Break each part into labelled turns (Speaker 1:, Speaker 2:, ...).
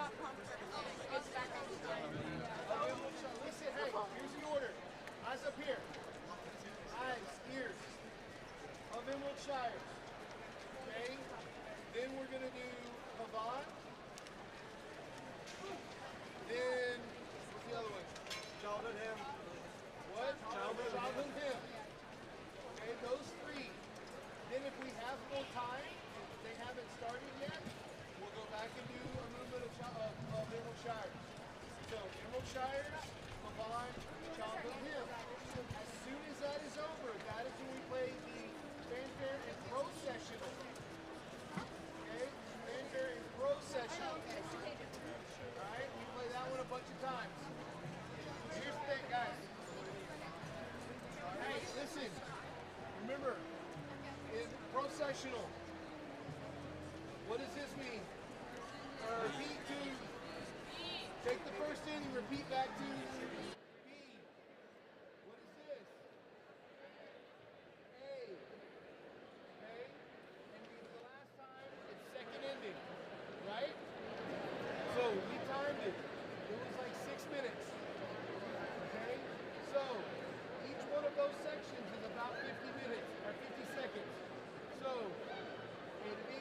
Speaker 1: Listen, hey, here's the order. Eyes up here. Eyes, ears. Of Wimberley. Okay? Then we're going to do Havan. Then, what's the other one?
Speaker 2: Childhood hymn.
Speaker 1: What? Childhood hymn. Okay, those three. Then if we have more time, if they haven't started yet, we'll go back and do a movement of Wimberley. So, Wimberley, Havan, Childhood hymn. As soon as that is over, that is when we play the fanfare and processional. Okay? Fanfare and processional. Alright, we play that one a bunch of times. Here's the thing, guys. Hey, listen. Remember, in processional, what does this mean? Repeat to, take the first inning, repeat back to B. What is this? A. Okay? And the last time, it's second ending. Right? So, we timed it. It was like 6 minutes. Okay? So, each one of those sections is about 50 minutes, or 50 seconds. So, A to B,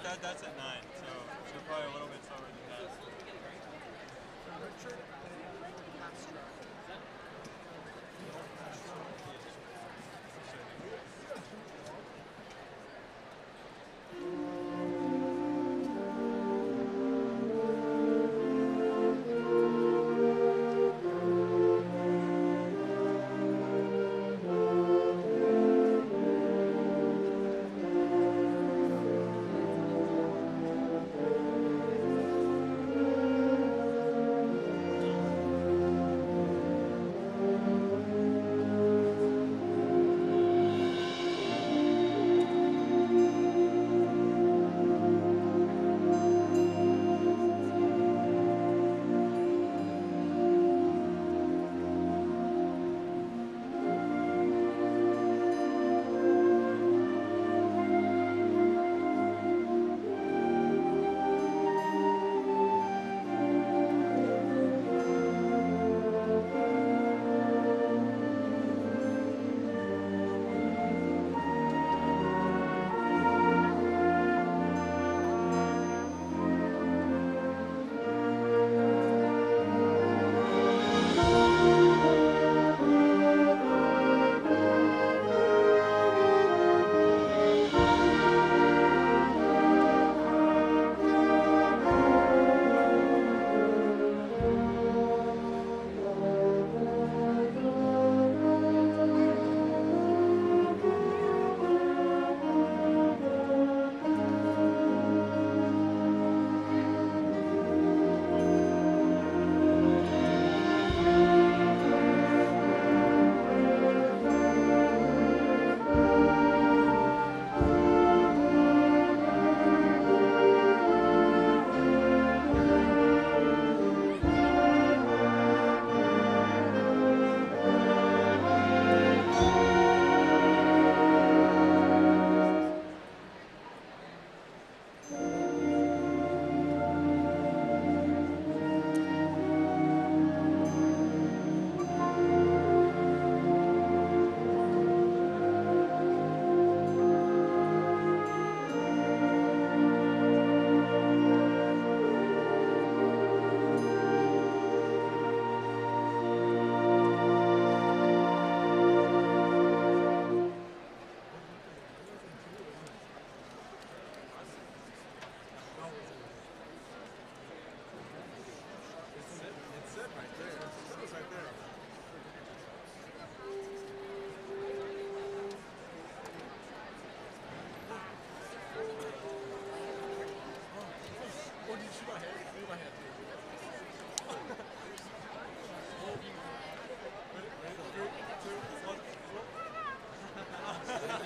Speaker 2: That's at 9, so probably a little bit slower than that.
Speaker 1: Richard,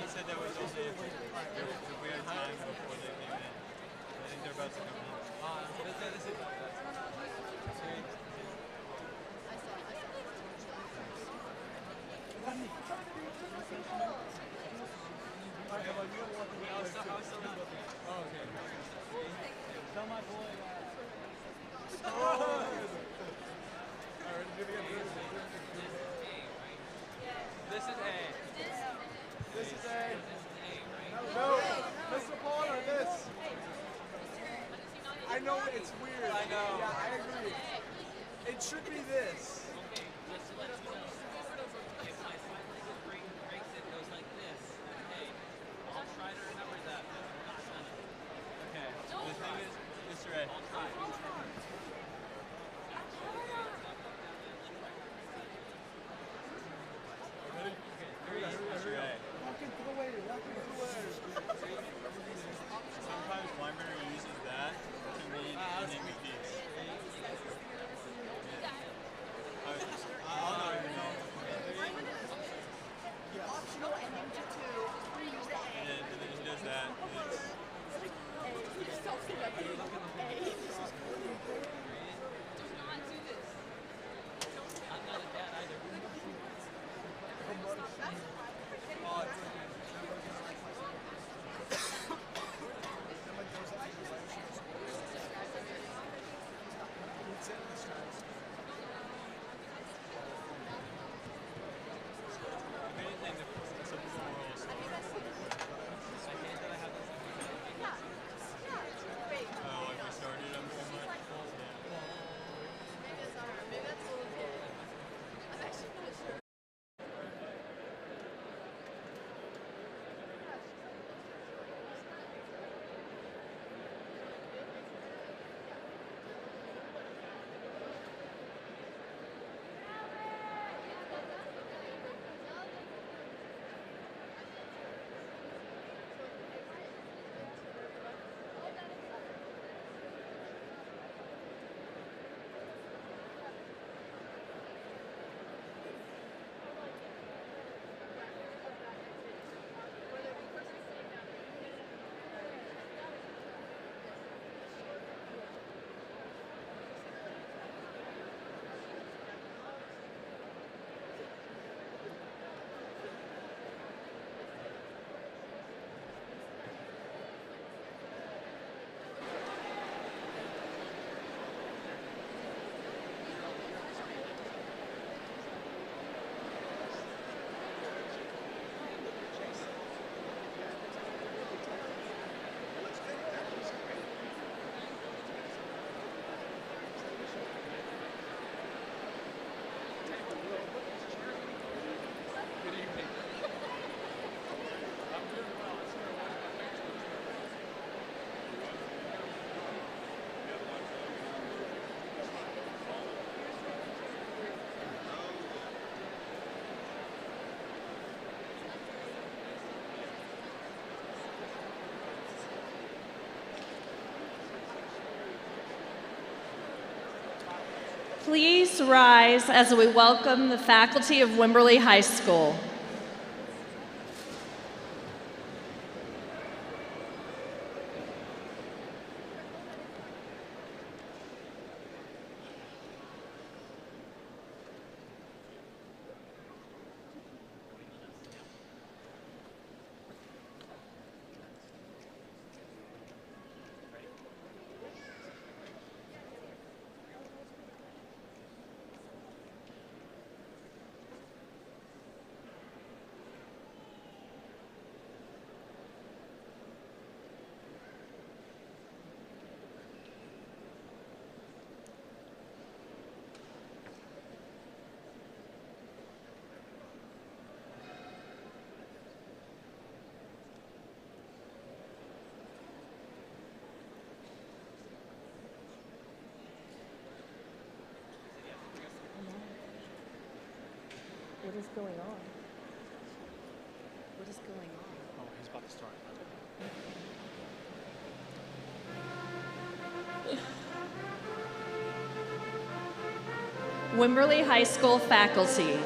Speaker 2: He said that was only if we had time before they came in. I think they're about to come
Speaker 3: Tell my boy. This is A.
Speaker 1: this is A. No, this is a ball or this? I know it's weird.
Speaker 3: I know.
Speaker 1: Yeah, I agree. It should be this.
Speaker 4: Okay, just to let you know, if my final ring breaks, it goes like this. Okay, I'll try to remember that, but I'm not gonna.
Speaker 2: Okay. The thing is, Mr. A.
Speaker 4: I'll try.
Speaker 2: Mr. A. Sometimes Wimberley uses that to mean an MVP. I'll know.
Speaker 5: Please rise as we welcome the faculty of Wimberley High School.
Speaker 6: What is going on? What is going on?
Speaker 2: Oh, he's about to start.
Speaker 5: Wimberley High School faculty.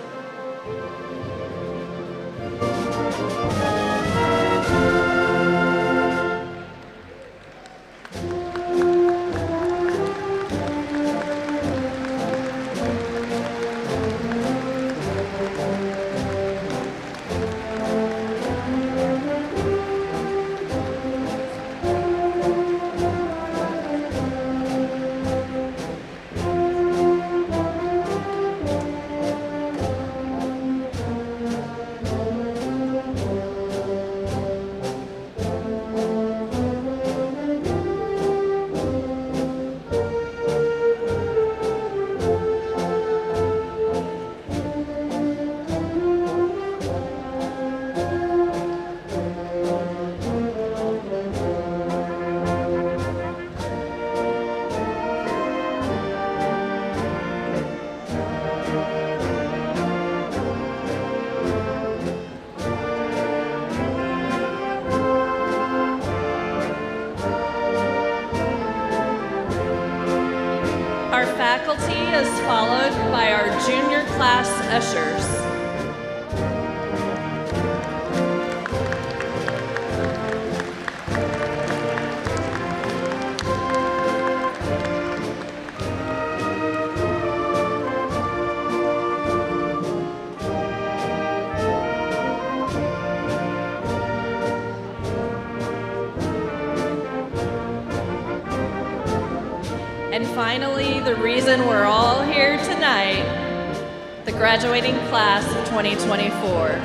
Speaker 5: Our faculty is followed by our junior class ushers. And finally, the reason we're all here tonight, the graduating class of 2024.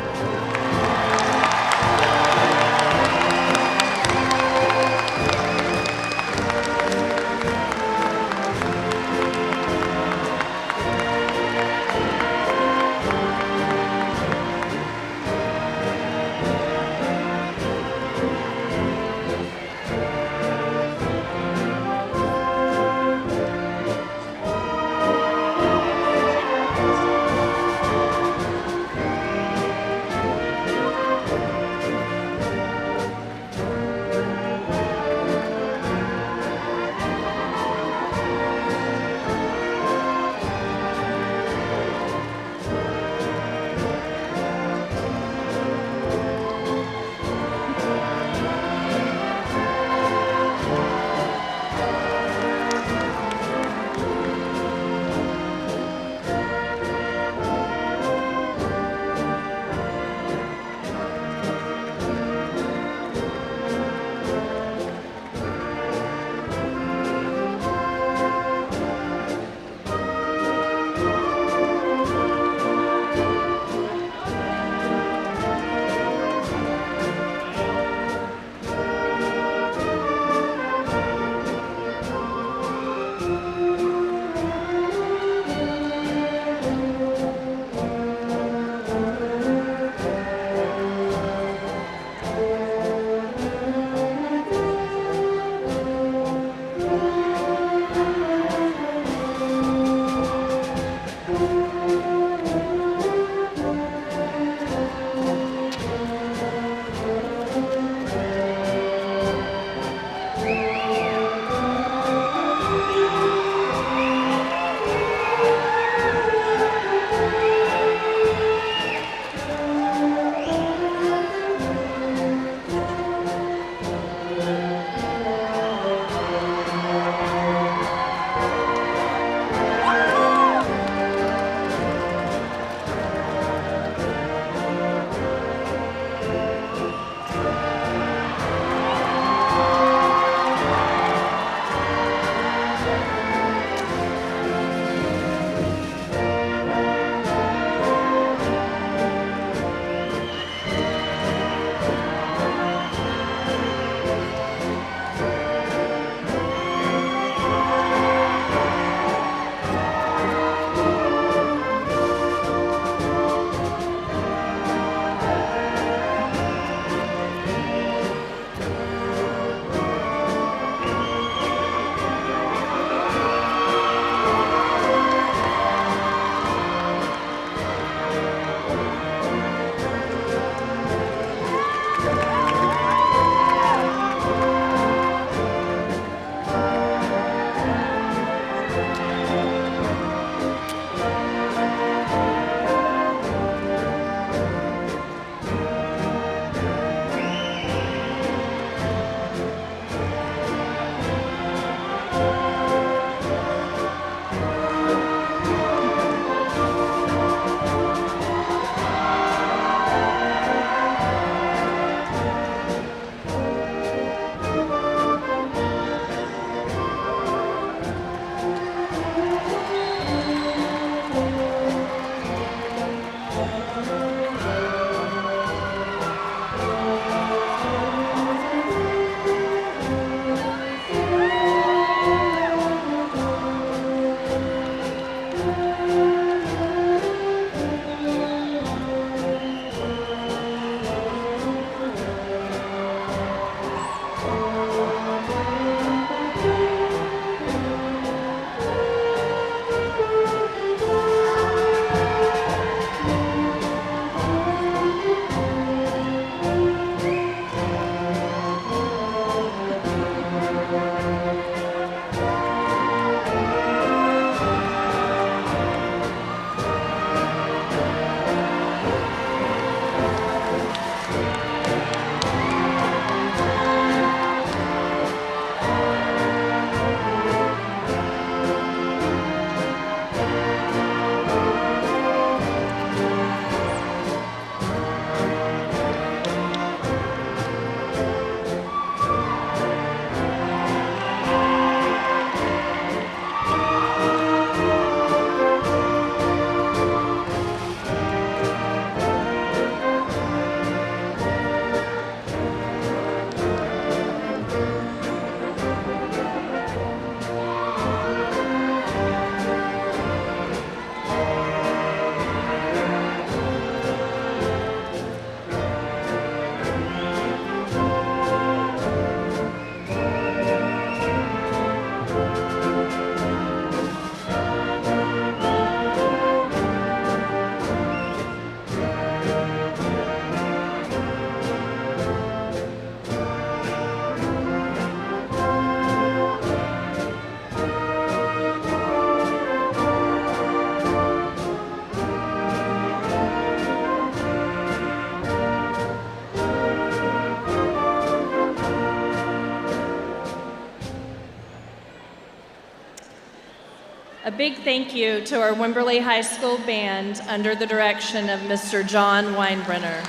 Speaker 5: big thank you to our Wimberley High School band under the direction of Mr. John Weinbrenner.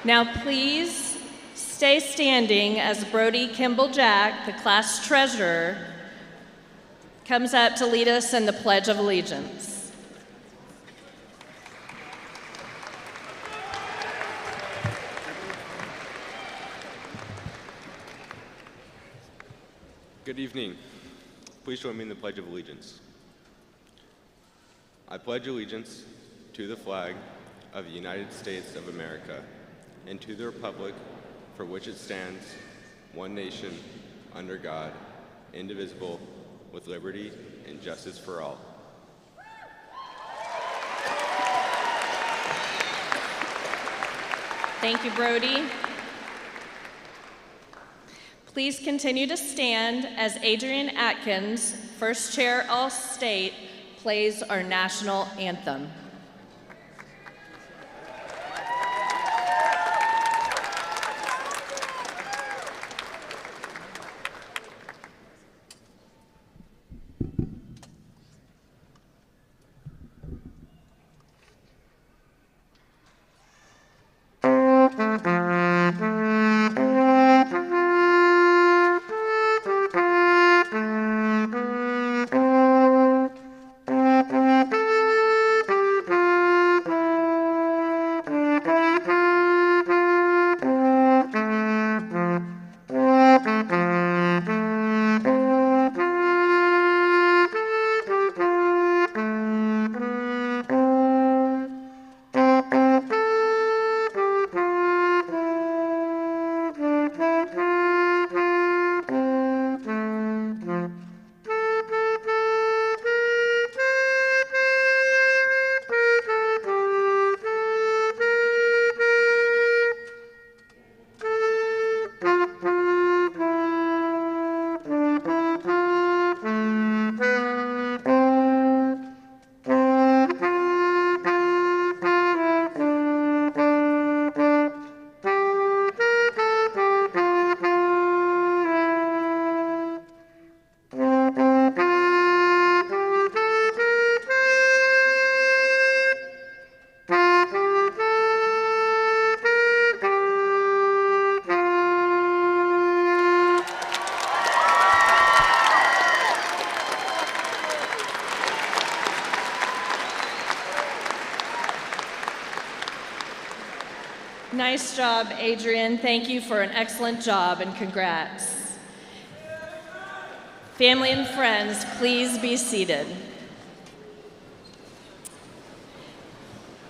Speaker 5: Now please stay standing as Brody Kimball Jack, the class treasurer, comes up to lead us in the Pledge of Allegiance.
Speaker 7: Good evening. Please join me in the Pledge of Allegiance. I pledge allegiance to the flag of the United States of America and to the republic for which it stands, one nation, under God, indivisible, with liberty and justice for all.
Speaker 5: Thank you, Brody. Please continue to stand as Adrian Atkins, first chair All-State, plays our national anthem. Nice job, Adrian. Thank you for an excellent job and congrats. Family and friends, please be seated.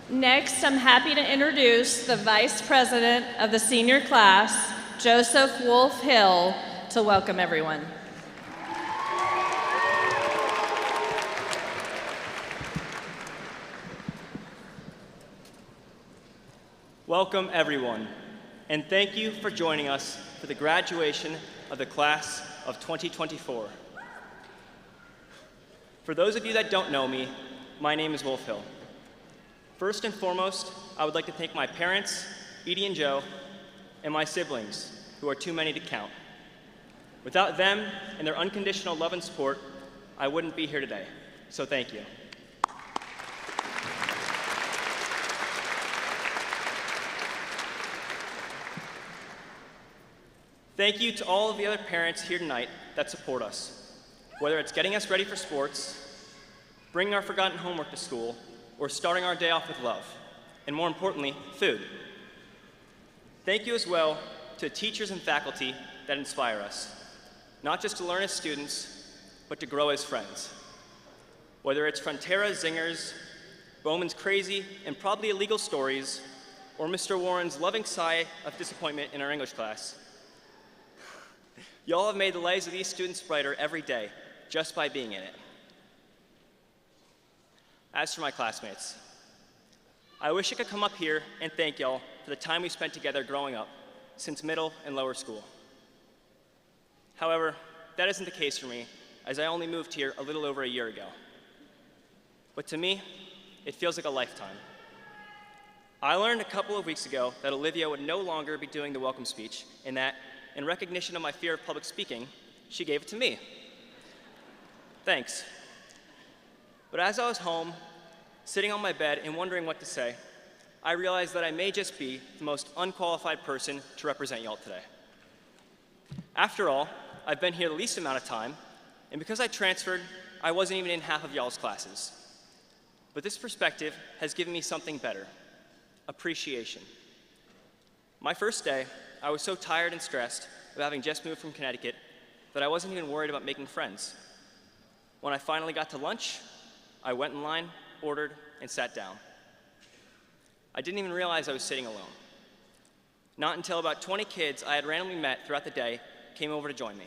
Speaker 5: Next, I'm happy to introduce the Vice President of the senior class, Joseph Wolf Hill, to welcome everyone.
Speaker 8: Welcome, everyone, and thank you for joining us for the graduation of the class of 2024. For those of you that don't know me, my name is Wolf Hill. First and foremost, I would like to thank my parents, Edie and Joe, and my siblings, who are too many to count. Without them and their unconditional love and support, I wouldn't be here today, so thank you. Thank you to all of the other parents here tonight that support us, whether it's getting us ready for sports, bringing our forgotten homework to school, or starting our day off with love, and more importantly, food. Thank you as well to teachers and faculty that inspire us, not just to learn as students, but to grow as friends. Whether it's Frontera's zingers, Bowman's crazy and probably illegal stories, or Mr. Warren's loving sigh of disappointment in our English class, y'all have made the lives of these students brighter every day just by being in it. As for my classmates, I wish I could come up here and thank y'all for the time we spent together growing up since middle and lower school. However, that isn't the case for me, as I only moved here a little over a year ago. But to me, it feels like a lifetime. I learned a couple of weeks ago that Olivia would no longer be doing the welcome speech, and that, in recognition of my fear of public speaking, she gave it to me. Thanks. But as I was home, sitting on my bed and wondering what to say, I realized that I may just be the most unqualified person to represent y'all today. After all, I've been here the least amount of time, and because I transferred, I wasn't even in half of y'all's classes. But this perspective has given me something better: appreciation. My first day, I was so tired and stressed of having just moved from Connecticut that I wasn't even worried about making friends. When I finally got to lunch, I went in line, ordered, and sat down. I didn't even realize I was sitting alone. Not until about 20 kids I had randomly met throughout the day came over to join me.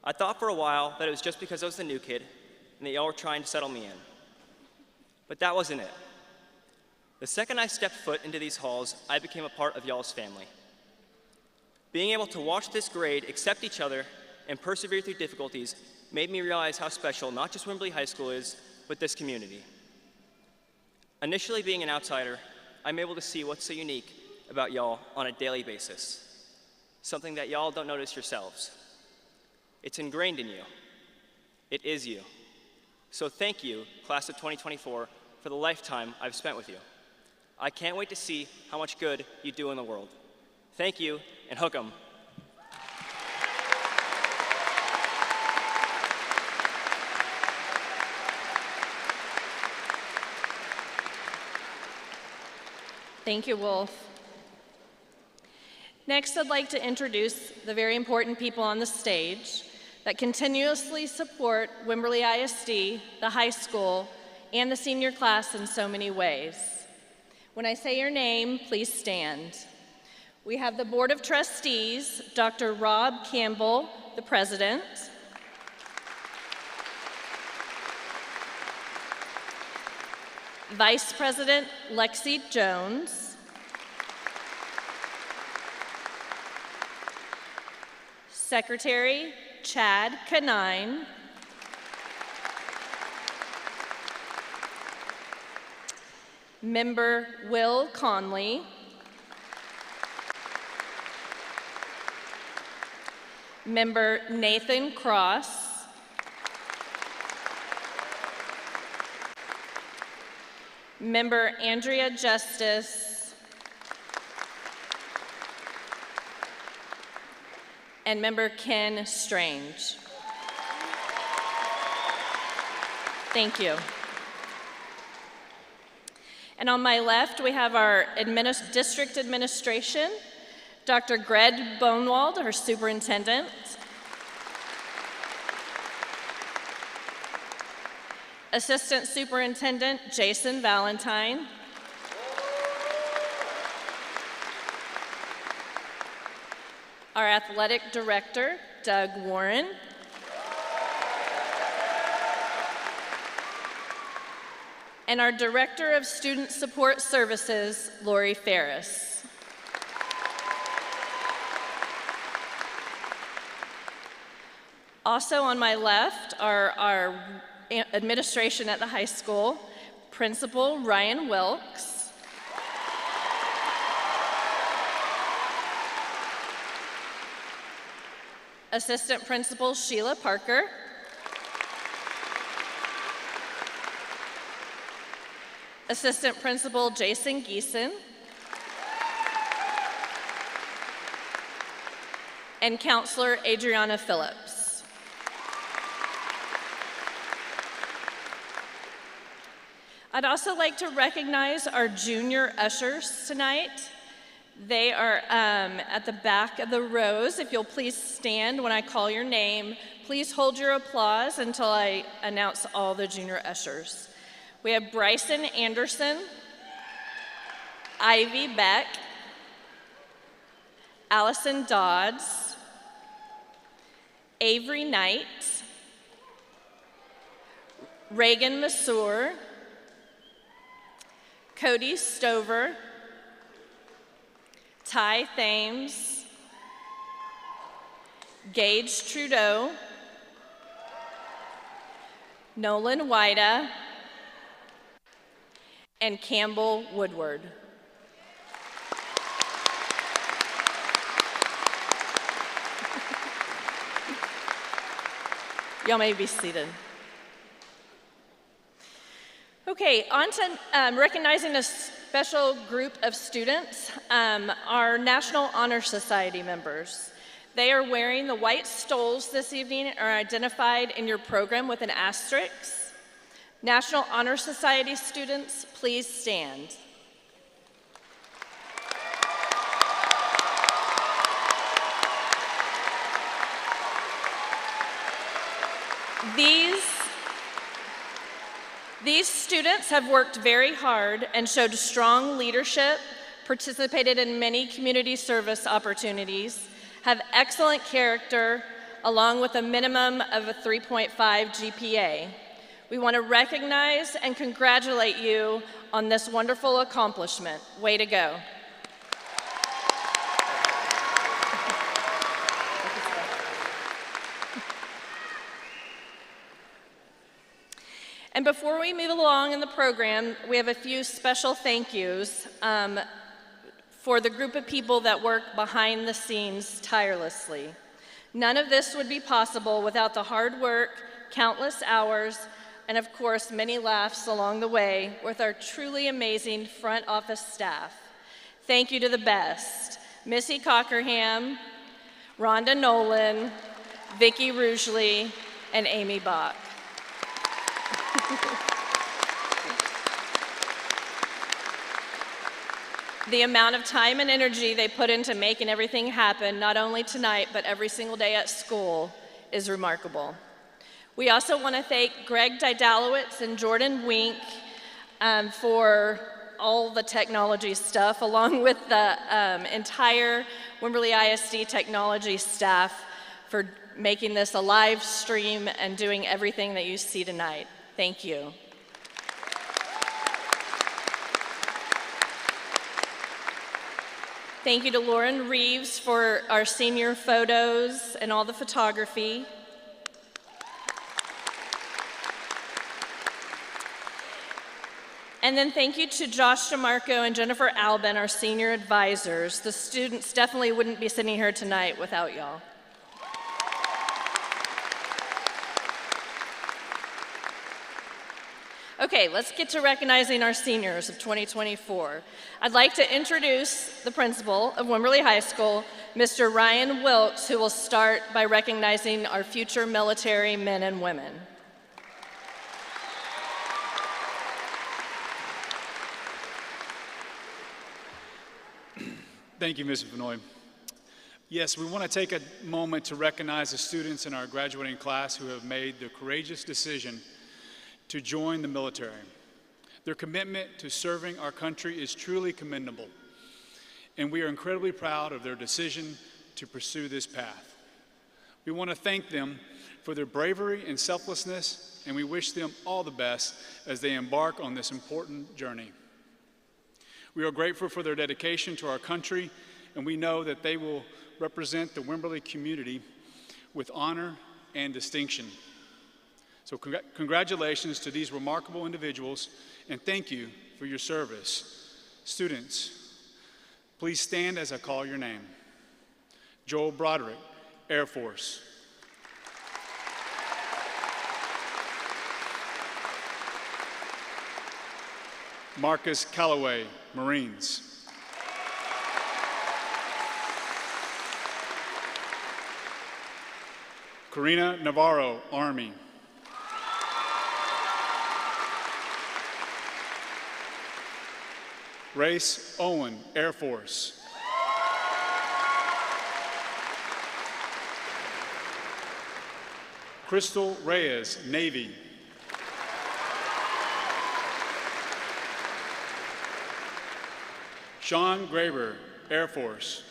Speaker 8: I thought for a while that it was just because I was the new kid and that y'all were trying to settle me in. But that wasn't it. The second I stepped foot into these halls, I became a part of y'all's family. Being able to watch this grade accept each other and persevere through difficulties made me realize how special not just Wimberley High School is, but this community. Initially being an outsider, I'm able to see what's so unique about y'all on a daily basis, something that y'all don't notice yourselves. It's ingrained in you. It is you. So thank you, class of 2024, for the lifetime I've spent with you. I can't wait to see how much good you do in the world. Thank you, and hook 'em.
Speaker 5: Thank you, Wolf. Next, I'd like to introduce the very important people on the stage that continuously support Wimberley ISD, the high school, and the senior class in so many ways. When I say your name, please stand. We have the Board of Trustees, Dr. Rob Campbell, the President. Vice President Lexi Jones. Secretary Chad Canine. Member Will Conley. Member Nathan Cross. Member Andrea Justice. And Member Ken Strange. Thank you. And on my left, we have our district administration, Dr. Greg Bonewald, our superintendent. Assistant Superintendent Jason Valentine. Our athletic director, Doug Warren. And our Director of Student Support Services, Lori Ferris. Also on my left are our administration at the high school, Principal Ryan Wilkes. Assistant Principal Sheila Parker. Assistant Principal Jason Geeson. And Counselor Adriana Phillips. I'd also like to recognize our junior ushers tonight. They are at the back of the rows. If you'll please stand when I call your name. Please hold your applause until I announce all the junior ushers. We have Bryson Anderson, Ivy Beck, Allison Dodds, Avery Knight, Reagan Masur, Cody Stover, Ty Thames, Gage Trudeau, Nolan Wida, and Campbell Woodward. Y'all may be seated. Okay, on to recognizing a special group of students, our National Honor Society members. They are wearing the white stoles this evening and are identified in your program with an asterisk. National Honor Society students, please stand. These students have worked very hard and showed strong leadership, participated in many community service opportunities, have excellent character, along with a minimum of a 3.5 GPA. We want to recognize and congratulate you on this wonderful accomplishment. Way to go. And before we move along in the program, we have a few special thank yous for the group of people that work behind the scenes tirelessly. None of this would be possible without the hard work, countless hours, and of course, many laughs along the way with our truly amazing front office staff. Thank you to the best: Missy Cockerham, Rhonda Nolan, Vicki Rugeley, and Amy Bach. The amount of time and energy they put into making everything happen, not only tonight, but every single day at school, is remarkable. We also want to thank Greg Didalowitz and Jordan Wink for all the technology stuff, along with the entire Wimberley ISD technology staff for making this a live stream and doing everything that you see tonight. Thank you. Thank you to Lauren Reeves for our senior photos and all the photography. And then thank you to Josh DeMarco and Jennifer Albin, our senior advisors. The students definitely wouldn't be sitting here tonight without y'all. Okay, let's get to recognizing our seniors of 2024. I'd like to introduce the principal of Wimberley High School, Mr. Ryan Wilkes, who will start by recognizing our future military men and women.
Speaker 9: Thank you, Mrs. Benoit. Yes, we want to take a moment to recognize the students in our graduating class who have made the courageous decision to join the military. Their commitment to serving our country is truly commendable, and we are incredibly proud of their decision to pursue this path. We want to thank them for their bravery and selflessness, and we wish them all the best as they embark on this important journey. We are grateful for their dedication to our country, and we know that they will represent the Wimberley community with honor and distinction. So congratulations to these remarkable individuals, and thank you for your service. Students, please stand as I call your name. Joel Broderick, Air Force. Marcus Calloway, Marines. Karina Navarro, Army. Race Owen, Air Force. Crystal Reyes, Navy. Sean Graber, Air Force.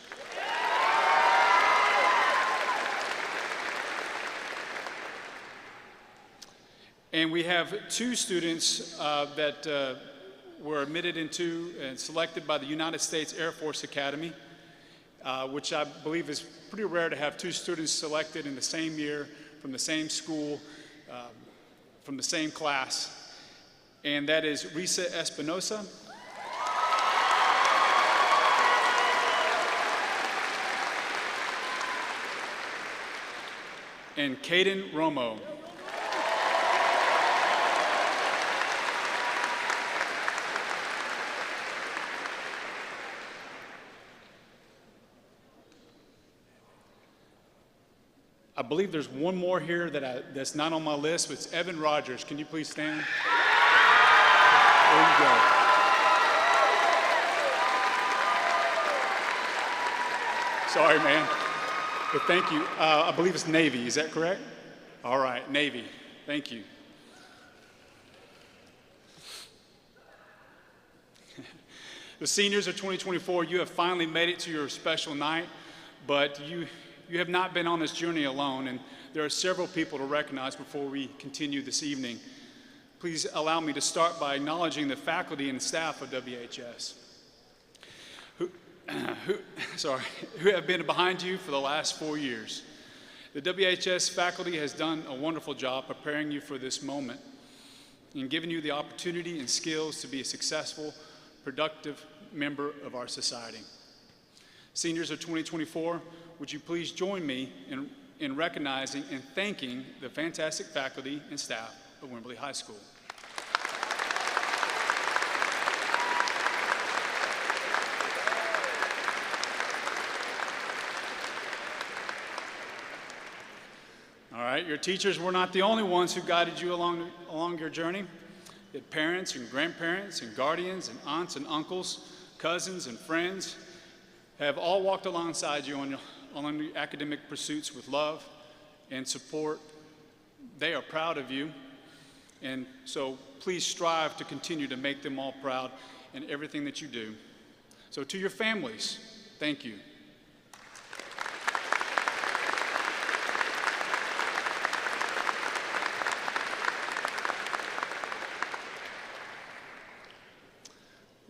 Speaker 9: And we have two students that were admitted into and selected by the United States Air Force Academy, which I believe is pretty rare to have two students selected in the same year from the same school, from the same class. and that is Risa Espinosa. And Caden Romo. I believe there's one more here that's not on my list, but it's Evan Rogers. Can you please stand? There you go. Sorry, man. But thank you. I believe it's Navy. Is that correct? All right, Navy. Thank you. The seniors of 2024, you have finally made it to your special night, but you have not been on this journey alone, and there are several people to recognize before we continue this evening. Please allow me to start by acknowledging the faculty and staff of WHS, who have been behind you for the last 4 years. The WHS faculty has done a wonderful job preparing you for this moment and giving you the opportunity and skills to be a successful, productive member of our society. Seniors of 2024, would you please join me in recognizing and thanking the fantastic faculty and staff of Wimberley High School. All right, your teachers were not the only ones who guided you along your journey. You had parents and grandparents and guardians and aunts and uncles, cousins and friends have all walked alongside you on your academic pursuits with love and support. They are proud of you, and so please strive to continue to make them all proud in everything that you do. So to your families, thank you.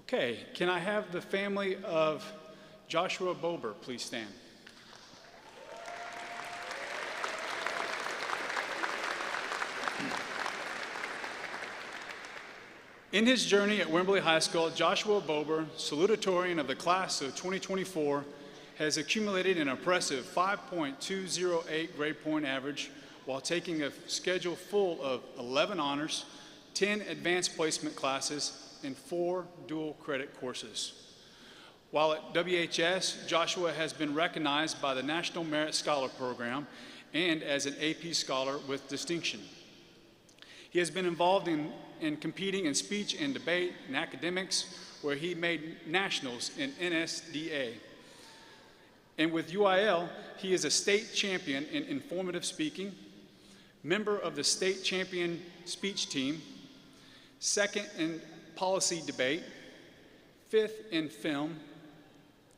Speaker 9: Okay, can I have the family of Joshua Bober please stand? In his journey at Wimberley High School, Joshua Bober, salutatorian of the class of 2024, has accumulated an impressive 5.208 grade point average while taking a schedule full of 11 honors, 10 advanced placement classes, and 4 dual credit courses. While at WHS, Joshua has been recognized by the National Merit Scholar Program and as an AP Scholar with distinction. He has been involved in competing in speech and debate and academics, where he made nationals in NSDA. And with UIL, he is a state champion in informative speaking, member of the state champion speech team, second in policy debate, 5th in film,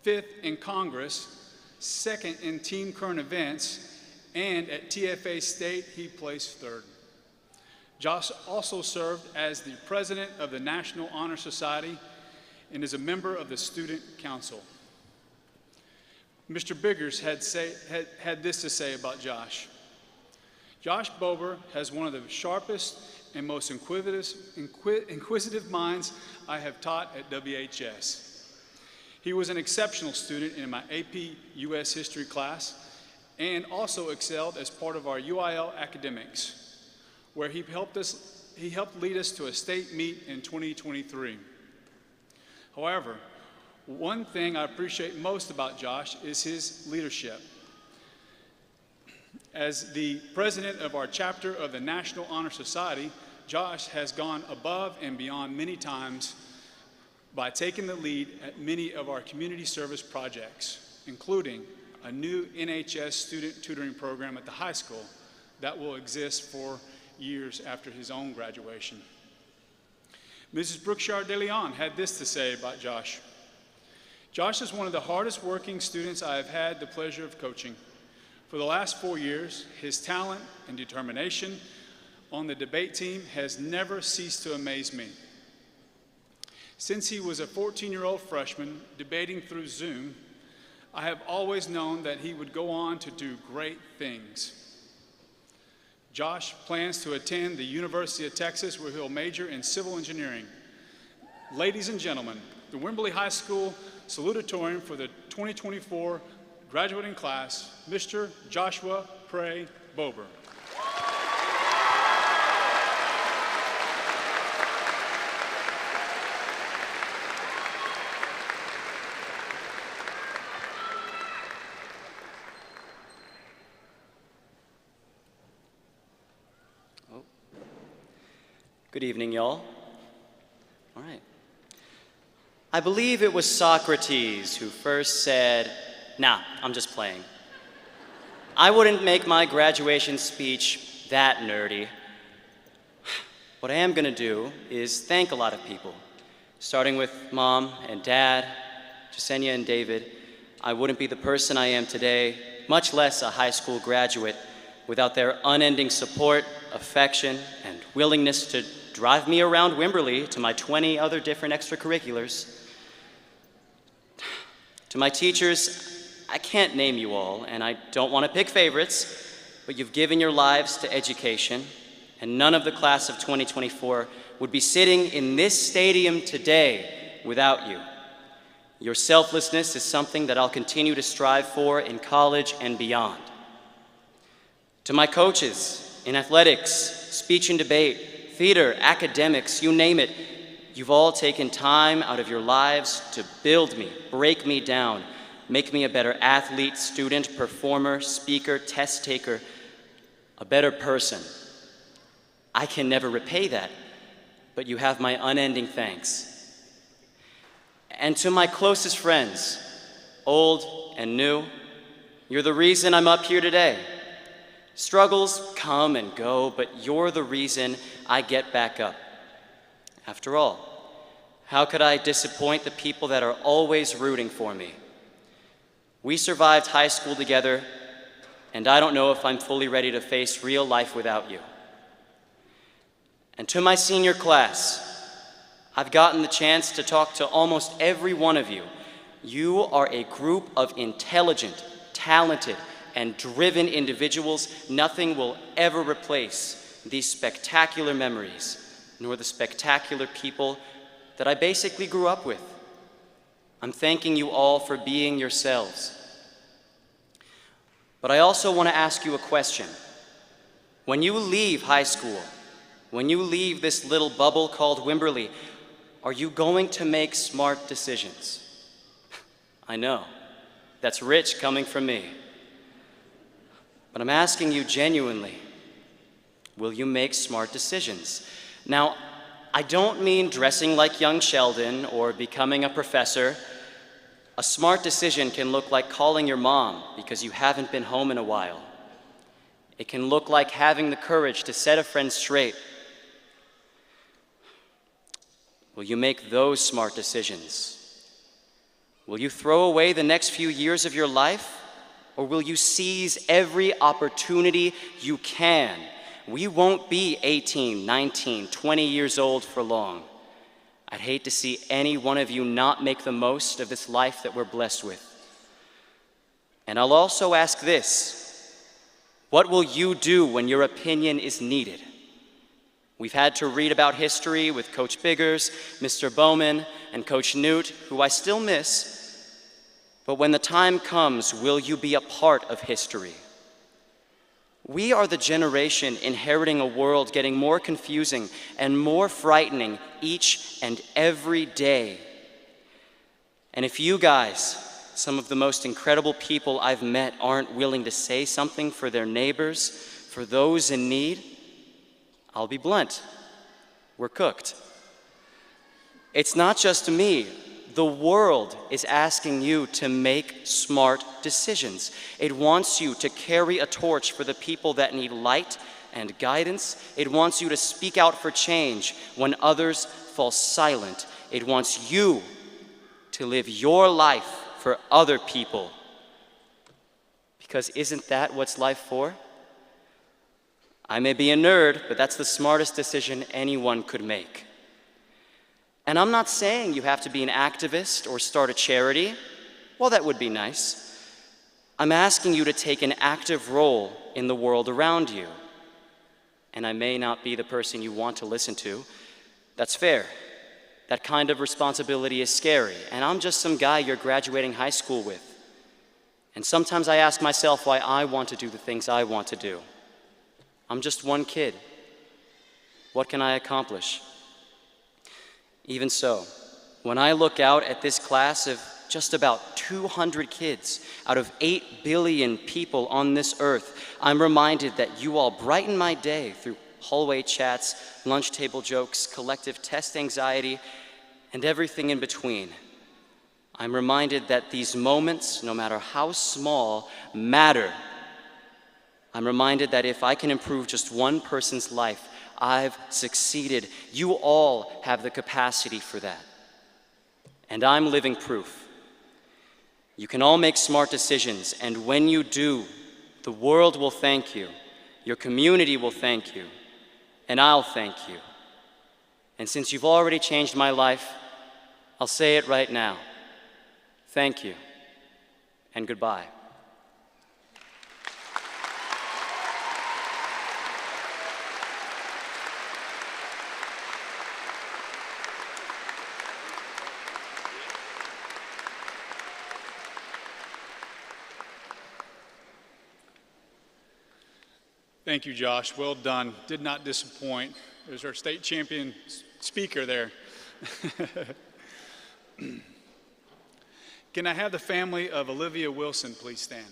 Speaker 9: 5th in Congress, 2nd in team current events, and at TFA State, he placed 3rd. Josh also served as the president of the National Honor Society and is a member of the Student Council. Mr. Biggers had this to say about Josh. Josh Bober has one of the sharpest and most inquisitive minds I have taught at WHS. He was an exceptional student in my AP US History class and also excelled as part of our UIL academics, where he helped lead us to a state meet in 2023. However, one thing I appreciate most about Josh is his leadership. As the president of our chapter of the National Honor Society, Josh has gone above and beyond many times by taking the lead at many of our community service projects, including a new NHS student tutoring program at the high school that will exist for years after his own graduation. Mrs. Brookshire de Leon had this to say about Josh. Josh is one of the hardest working students I have had the pleasure of coaching. For the last 4 years, his talent and determination on the debate team has never ceased to amaze me. Since he was a 14-year-old freshman debating through Zoom, I have always known that he would go on to do great things. Josh plans to attend the University of Texas, where he'll major in civil engineering. Ladies and gentlemen, the Wimberley High School salutatorian for the 2024 graduating class, Mr. Joshua Prey Bober.
Speaker 10: Good evening, y'all. All right. I believe it was Socrates who first said, nah, I'm just playing. I wouldn't make my graduation speech that nerdy. What I am gonna do is thank a lot of people, starting with Mom and Dad, Jasenia and David. I wouldn't be the person I am today, much less a high school graduate, without their unending support, affection, and willingness to drive me around Wimberley to my 20 other different extracurriculars. To my teachers, I can't name you all, and I don't want to pick favorites, but you've given your lives to education, and none of the class of 2024 would be sitting in this stadium today without you. Your selflessness is something that I'll continue to strive for in college and beyond. To my coaches in athletics, speech and debate, theater, academics, you name it, you've all taken time out of your lives to build me, break me down, make me a better athlete, student, performer, speaker, test taker, a better person. I can never repay that, but you have my unending thanks. And to my closest friends, old and new, you're the reason I'm up here today. Struggles come and go, but you're the reason I get back up. After all, how could I disappoint the people that are always rooting for me? We survived high school together, and I don't know if I'm fully ready to face real life without you. And to my senior class, I've gotten the chance to talk to almost every one of you. You are a group of intelligent, talented, and driven individuals. Nothing will ever replace these spectacular memories, nor the spectacular people that I basically grew up with. I'm thanking you all for being yourselves. But I also want to ask you a question. When you leave high school, when you leave this little bubble called Wimberley, are you going to make smart decisions? I know, that's rich coming from me. But I'm asking you genuinely, will you make smart decisions? Now, I don't mean dressing like young Sheldon or becoming a professor. A smart decision can look like calling your mom because you haven't been home in a while. It can look like having the courage to set a friend straight. Will you make those smart decisions? Will you throw away the next few years of your life? Or will you seize every opportunity you can? We won't be 18, 19, 20 years old for long. I'd hate to see any one of you not make the most of this life that we're blessed with. And I'll also ask this: what will you do when your opinion is needed? We've had to read about history with Coach Biggers, Mr. Bowman, and Coach Newt, who I still miss. But when the time comes, will you be a part of history? We are the generation inheriting a world getting more confusing and more frightening each and every day. And if you guys, some of the most incredible people I've met, aren't willing to say something for their neighbors, for those in need, I'll be blunt. We're cooked. It's not just me. The world is asking you to make smart decisions. It wants you to carry a torch for the people that need light and guidance. It wants you to speak out for change when others fall silent. It wants you to live your life for other people. Because isn't that what's life for? I may be a nerd, but that's the smartest decision anyone could make. And I'm not saying you have to be an activist or start a charity. Well, that would be nice. I'm asking you to take an active role in the world around you. and I may not be the person you want to listen to. That's fair. That kind of responsibility is scary, and I'm just some guy you're graduating high school with. And sometimes I ask myself why I want to do the things I want to do. I'm just one kid. What can I accomplish? Even so, when I look out at this class of just about 200 kids out of 8 billion people on this earth, I'm reminded that you all brighten my day through hallway chats, lunch table jokes, collective test anxiety, and everything in between. I'm reminded that these moments, no matter how small, matter. I'm reminded that if I can improve just one person's life, I've succeeded. You all have the capacity for that. And I'm living proof. You can all make smart decisions, and when you do, the world will thank you, your community will thank you, and I'll thank you. And since you've already changed my life, I'll say it right now. Thank you, and goodbye.
Speaker 9: Thank you, Josh. Well done. Did not disappoint. There's our state champion speaker there. Can I have the family of Olivia Wilson please stand?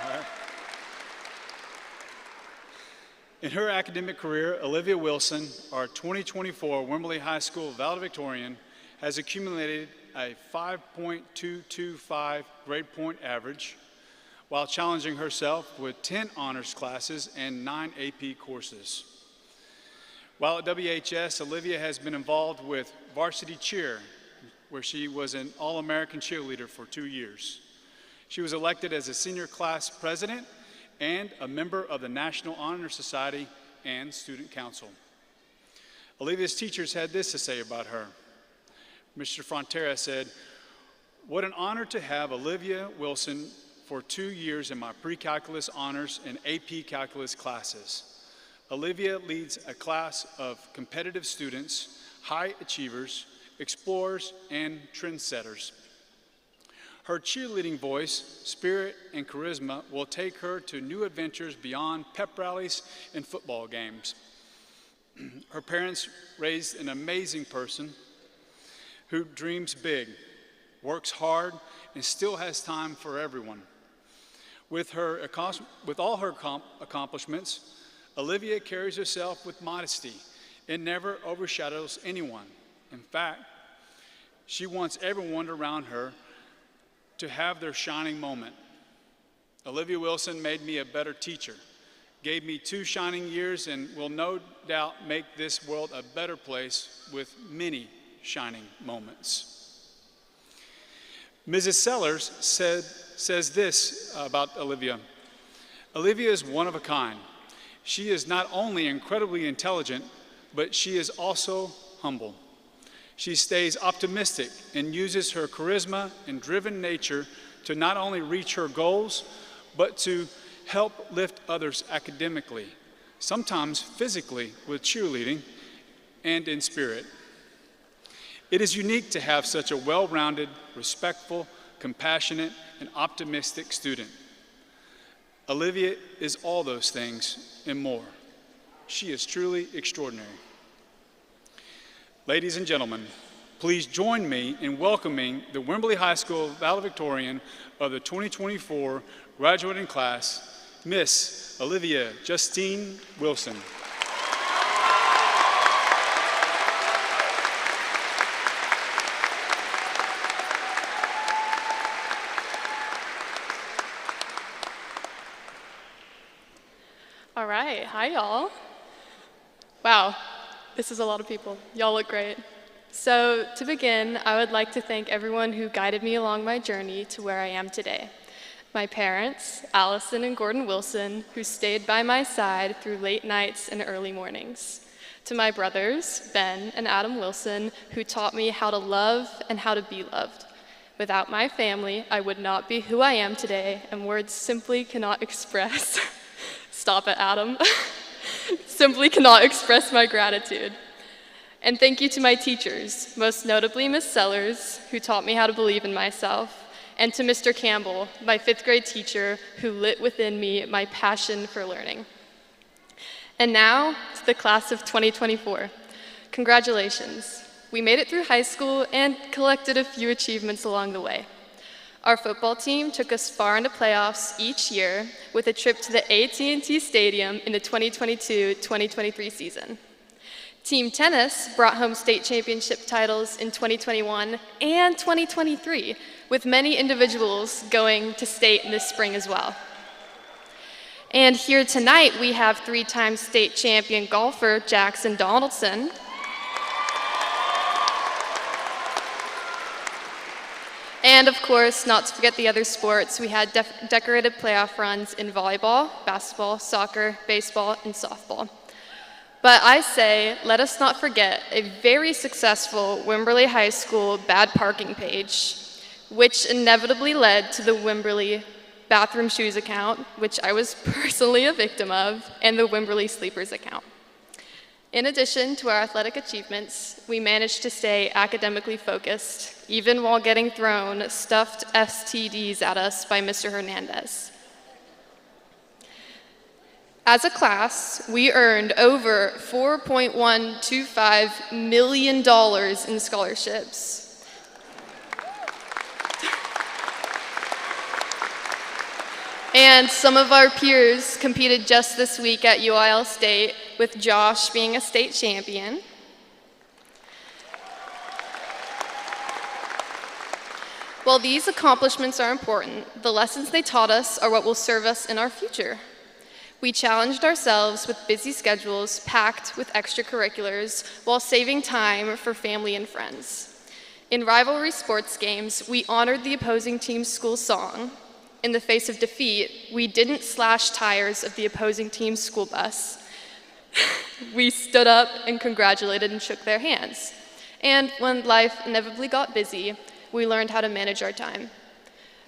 Speaker 9: All right. In her academic career, Olivia Wilson, our 2024 Wimberley High School valedictorian, has accumulated a 5.225 grade point average while challenging herself with 10 honors classes and 9 AP courses. While at WHS, Olivia has been involved with varsity cheer, where she was an All-American cheerleader for 2 years. She was elected as a senior class president and a member of the National Honor Society and Student Council. Olivia's teachers had this to say about her. Mr. Frontera said, "What an honor to have Olivia Wilson for 2 years in my pre-calculus honors and AP calculus classes. Olivia leads a class of competitive students, high achievers, explorers, and trendsetters. Her cheerleading voice, spirit, and charisma will take her to new adventures beyond pep rallies and football games. Her parents raised an amazing person who dreams big, works hard, and still has time for everyone. With all her accomplishments, Olivia carries herself with modesty and never overshadows anyone. In fact, she wants everyone around her to have their shining moment. Olivia Wilson made me a better teacher, gave me 2 shining years, and will no doubt make this world a better place with many shining moments." Mrs. Sellers says this about Olivia. "Olivia is one of a kind. She is not only incredibly intelligent, but she is also humble. She stays optimistic and uses her charisma and driven nature to not only reach her goals, but to help lift others academically, sometimes physically with cheerleading and in spirit. It is unique to have such a well-rounded, respectful, compassionate, and optimistic student. Olivia is all those things and more. She is truly extraordinary." Ladies and gentlemen, please join me in welcoming the Wimberley High School valedictorian of the 2024 graduating class, Miss Olivia Justine Wilson.
Speaker 11: All right, hi y'all. Wow, this is a lot of people. Y'all look great. So to begin, I would like to thank everyone who guided me along my journey to where I am today. My parents, Allison and Gordon Wilson, who stayed by my side through late nights and early mornings. To my brothers, Ben and Adam Wilson, who taught me how to love and how to be loved. Without my family, I would not be who I am today, and words simply cannot express. Stop it, Adam. Simply cannot express my gratitude. And thank you to my teachers, most notably Miss Sellers, who taught me how to believe in myself, and to Mr. Campbell, my 5th grade teacher, who lit within me my passion for learning. And now to the class of 2024. Congratulations. We made it through high school and collected a few achievements along the way. Our football team took us far into playoffs each year with a trip to the AT&T Stadium in the 2022-2023 season. Team tennis brought home state championship titles in 2021 and 2023, with many individuals going to state in this spring as well. And here tonight, we have 3-time state champion golfer Jackson Donaldson. And of course, not to forget the other sports, we had decorated playoff runs in volleyball, basketball, soccer, baseball, and softball. But I say, let us not forget a very successful Wimberley High School bad parking page, which inevitably led to the Wimberley bathroom shoes account, which I was personally a victim of, and the Wimberley sleepers account. In addition to our athletic achievements, we managed to stay academically focused, even while getting thrown stuffed STDs at us by Mr. Hernandez. As a class, we earned over $4.125 million in scholarships. And some of our peers competed just this week at UIL State, with Josh being a state champion. While these accomplishments are important, the lessons they taught us are what will serve us in our future. We challenged ourselves with busy schedules packed with extracurriculars while saving time for family and friends. In rivalry sports games, we honored the opposing team's school song. In the face of defeat, we didn't slash tires of the opposing team's school bus. We stood up and congratulated and shook their hands. And when life inevitably got busy, we learned how to manage our time.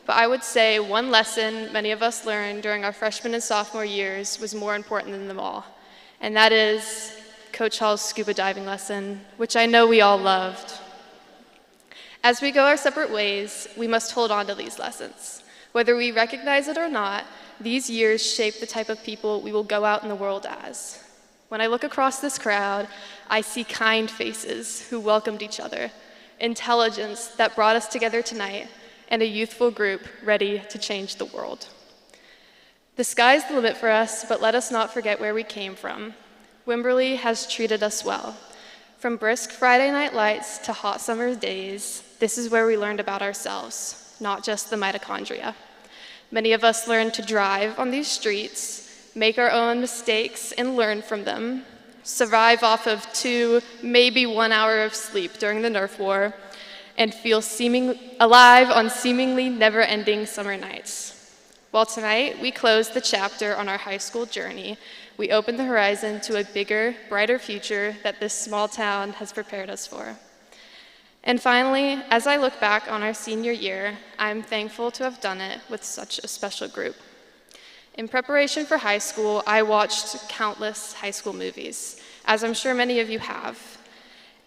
Speaker 11: But I would say one lesson many of us learned during our freshman and sophomore years was more important than them all, and that is Coach Hall's scuba diving lesson, which I know we all loved. As we go our separate ways, we must hold on to these lessons. Whether we recognize it or not, these years shape the type of people we will go out in the world as. When I look across this crowd, I see kind faces who welcomed each other, intelligence that brought us together tonight, and a youthful group ready to change the world. The sky's the limit for us, but let us not forget where we came from. Wimberley has treated us well. From brisk Friday night lights to hot summer days, this is where we learned about ourselves, not just the mitochondria. Many of us learned to drive on these streets, make our own mistakes and learn from them, survive off of 2, maybe 1 hour of sleep during the Nerf war, and feel alive on seemingly never-ending summer nights. While tonight we close the chapter on our high school journey, we open the horizon to a bigger, brighter future that this small town has prepared us for. And finally, as I look back on our senior year, I'm thankful to have done it with such a special group. In preparation for high school, I watched countless high school movies, as I'm sure many of you have,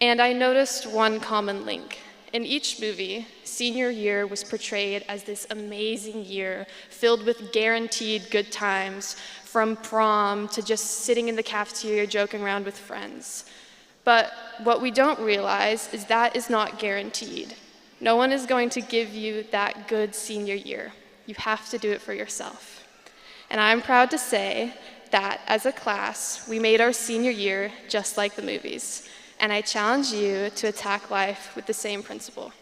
Speaker 11: and I noticed one common link. In each movie, senior year was portrayed as this amazing year filled with guaranteed good times, from prom to just sitting in the cafeteria joking around with friends. But what we don't realize is that is not guaranteed. No one is going to give you that good senior year. You have to do it for yourself. And I'm proud to say that as a class, we made our senior year just like the movies. And I challenge you to attack life with the same principle.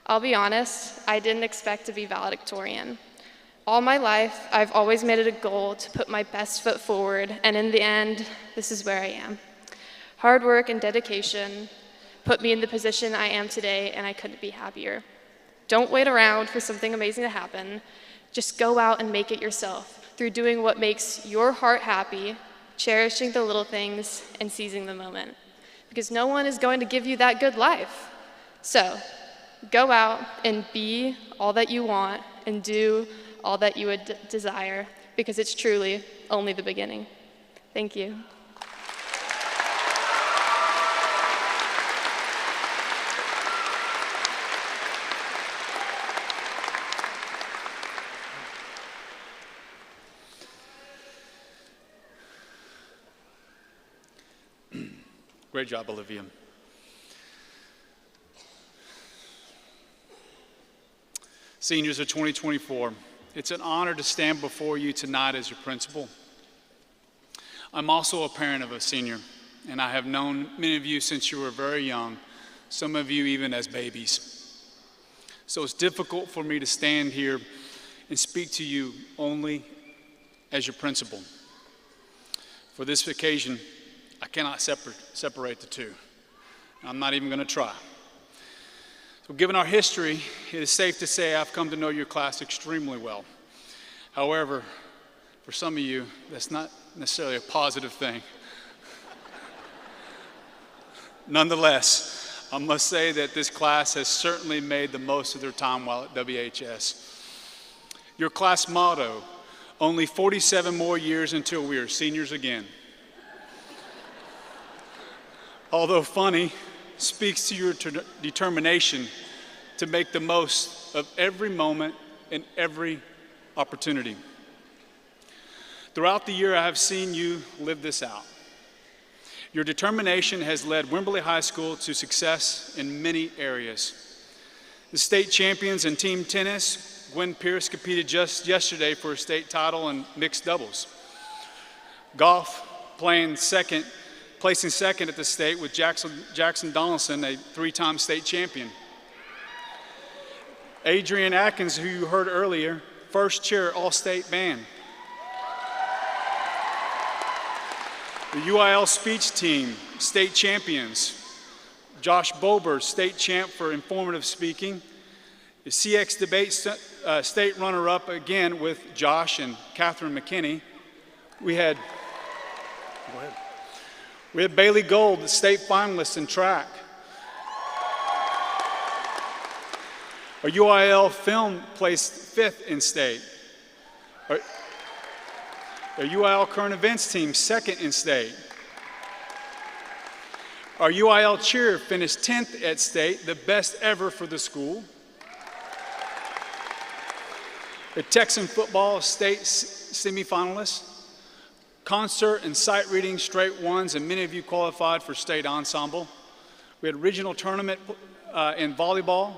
Speaker 11: I'll be honest, I didn't expect to be valedictorian. All my life, I've always made it a goal to put my best foot forward, and in the end, this is where I am. Hard work and dedication put me in the position I am today, and I couldn't be happier. Don't wait around for something amazing to happen. Just go out and make it yourself through doing what makes your heart happy, cherishing the little things, and seizing the moment. Because no one is going to give you that good life. So, go out and be all that you want and do all that you would desire, because it's truly only the beginning. Thank you.
Speaker 9: Great job, Olivia. Seniors of 2024, it's an honor to stand before you tonight as your principal. I'm also a parent of a senior, and I have known many of you since you were very young, some of you even as babies. So it's difficult for me to stand here and speak to you only as your principal. For this occasion, I cannot separate the two. I'm not even going to try. So given our history, it is safe to say I've come to know your class extremely well. However, for some of you, that's not necessarily a positive thing. Nonetheless, I must say that this class has certainly made the most of their time while at WHS. Your class motto, only 47 more years until we are seniors again, although funny, speaks to your determination to make the most of every moment and every opportunity. Throughout the year, I have seen you live this out. Your determination has led Wimberley High School to success in many areas. The state champions in team tennis, Gwen Pierce competed just yesterday for a state title in mixed doubles. Golf, placing second at the state with Jackson Donaldson, a three-time state champion. Adrian Atkins, who you heard earlier, first chair all-state band. The UIL speech team, state champions. Josh Bober, state champ for informative speaking. The CX debate state runner-up again with Josh and Catherine McKinney. We had Bailey Gold, the state finalist in track. Our UIL film placed 5th in state. Our UIL current events team 2nd in state. Our UIL cheer finished 10th at state, the best ever for the school. The Texan football state semifinalists. Concert and sight reading straight ones, and many of you qualified for state ensemble. We had regional tournament in volleyball,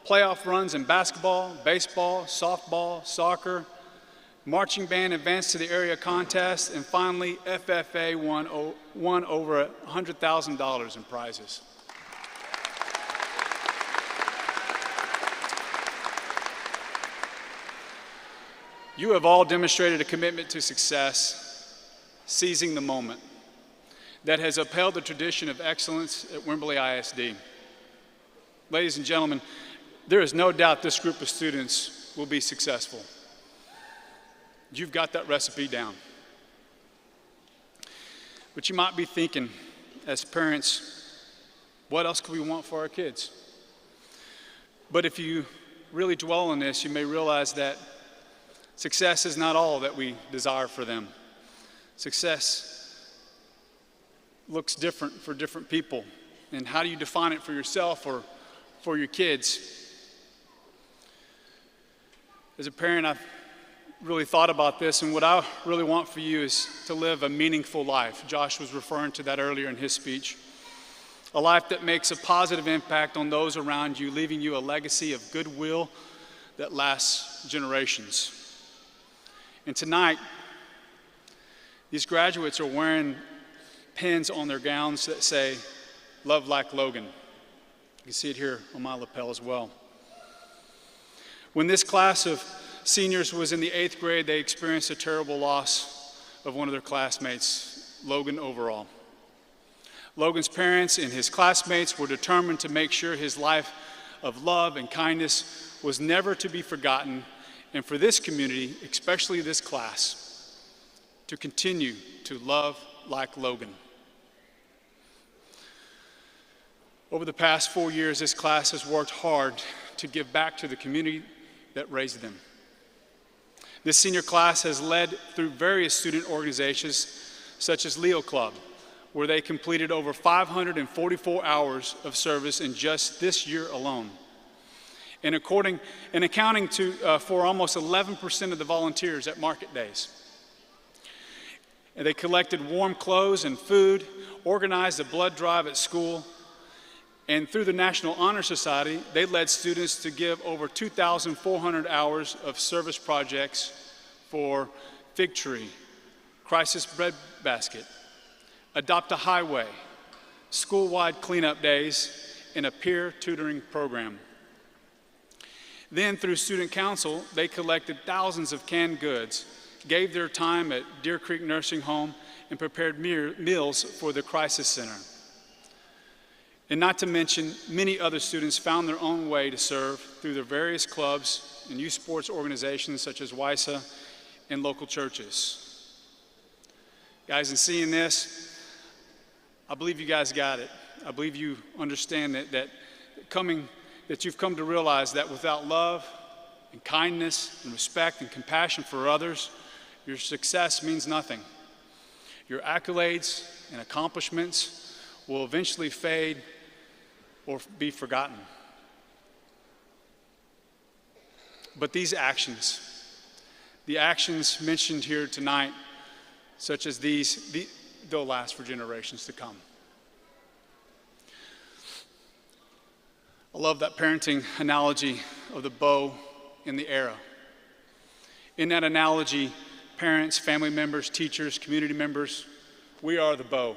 Speaker 9: playoff runs in basketball, baseball, softball, soccer. Marching band advanced to the area contest, and finally FFA won over $100,000 in prizes. You have all demonstrated a commitment to success, seizing the moment, that has upheld the tradition of excellence at Wimberley ISD. Ladies and gentlemen, there is no doubt this group of students will be successful. You've got that recipe down. But you might be thinking, as parents, what else could we want for our kids? But if you really dwell on this, you may realize that success is not all that we desire for them. Success looks different for different people. And how do you define it for yourself or for your kids? As a parent, I've really thought about this, and what I really want for you is to live a meaningful life. Josh was referring to that earlier in his speech. A life that makes a positive impact on those around you, leaving you a legacy of goodwill that lasts generations. And tonight, these graduates are wearing pins on their gowns that say, "Love like Logan." You can see it here on my lapel as well. When this class of seniors was in the 8th grade, they experienced a terrible loss of one of their classmates, Logan Overall. Logan's parents and his classmates were determined to make sure his life of love and kindness was never to be forgotten, and for this community, especially this class, to continue to love like Logan. Over the past 4 years, this class has worked hard to give back to the community that raised them. This senior class has led through various student organizations such as Leo Club, where they completed over 544 hours of service in just this year alone. And accounting for almost 11% of the volunteers at market days. And they collected warm clothes and food, organized a blood drive at school, and through the National Honor Society, they led students to give over 2,400 hours of service projects for Fig Tree, Crisis Bread Basket, Adopt a Highway, school-wide cleanup days, and a peer tutoring program. Then through Student Council, they collected thousands of canned goods, gave their time at Deer Creek Nursing Home, and prepared meals for the Crisis Center. And not to mention, many other students found their own way to serve through their various clubs and youth sports organizations such as WISA and local churches. Guys, in seeing this, I believe you guys got it. I believe you understand that you've come to realize that without love and kindness and respect and compassion for others, your success means nothing. Your accolades and accomplishments will eventually fade or be forgotten. But these actions, the actions mentioned here tonight, such as these, they'll last for generations to come. I love that parenting analogy of the bow and the arrow. In that analogy, parents, family members, teachers, community members, we are the bow.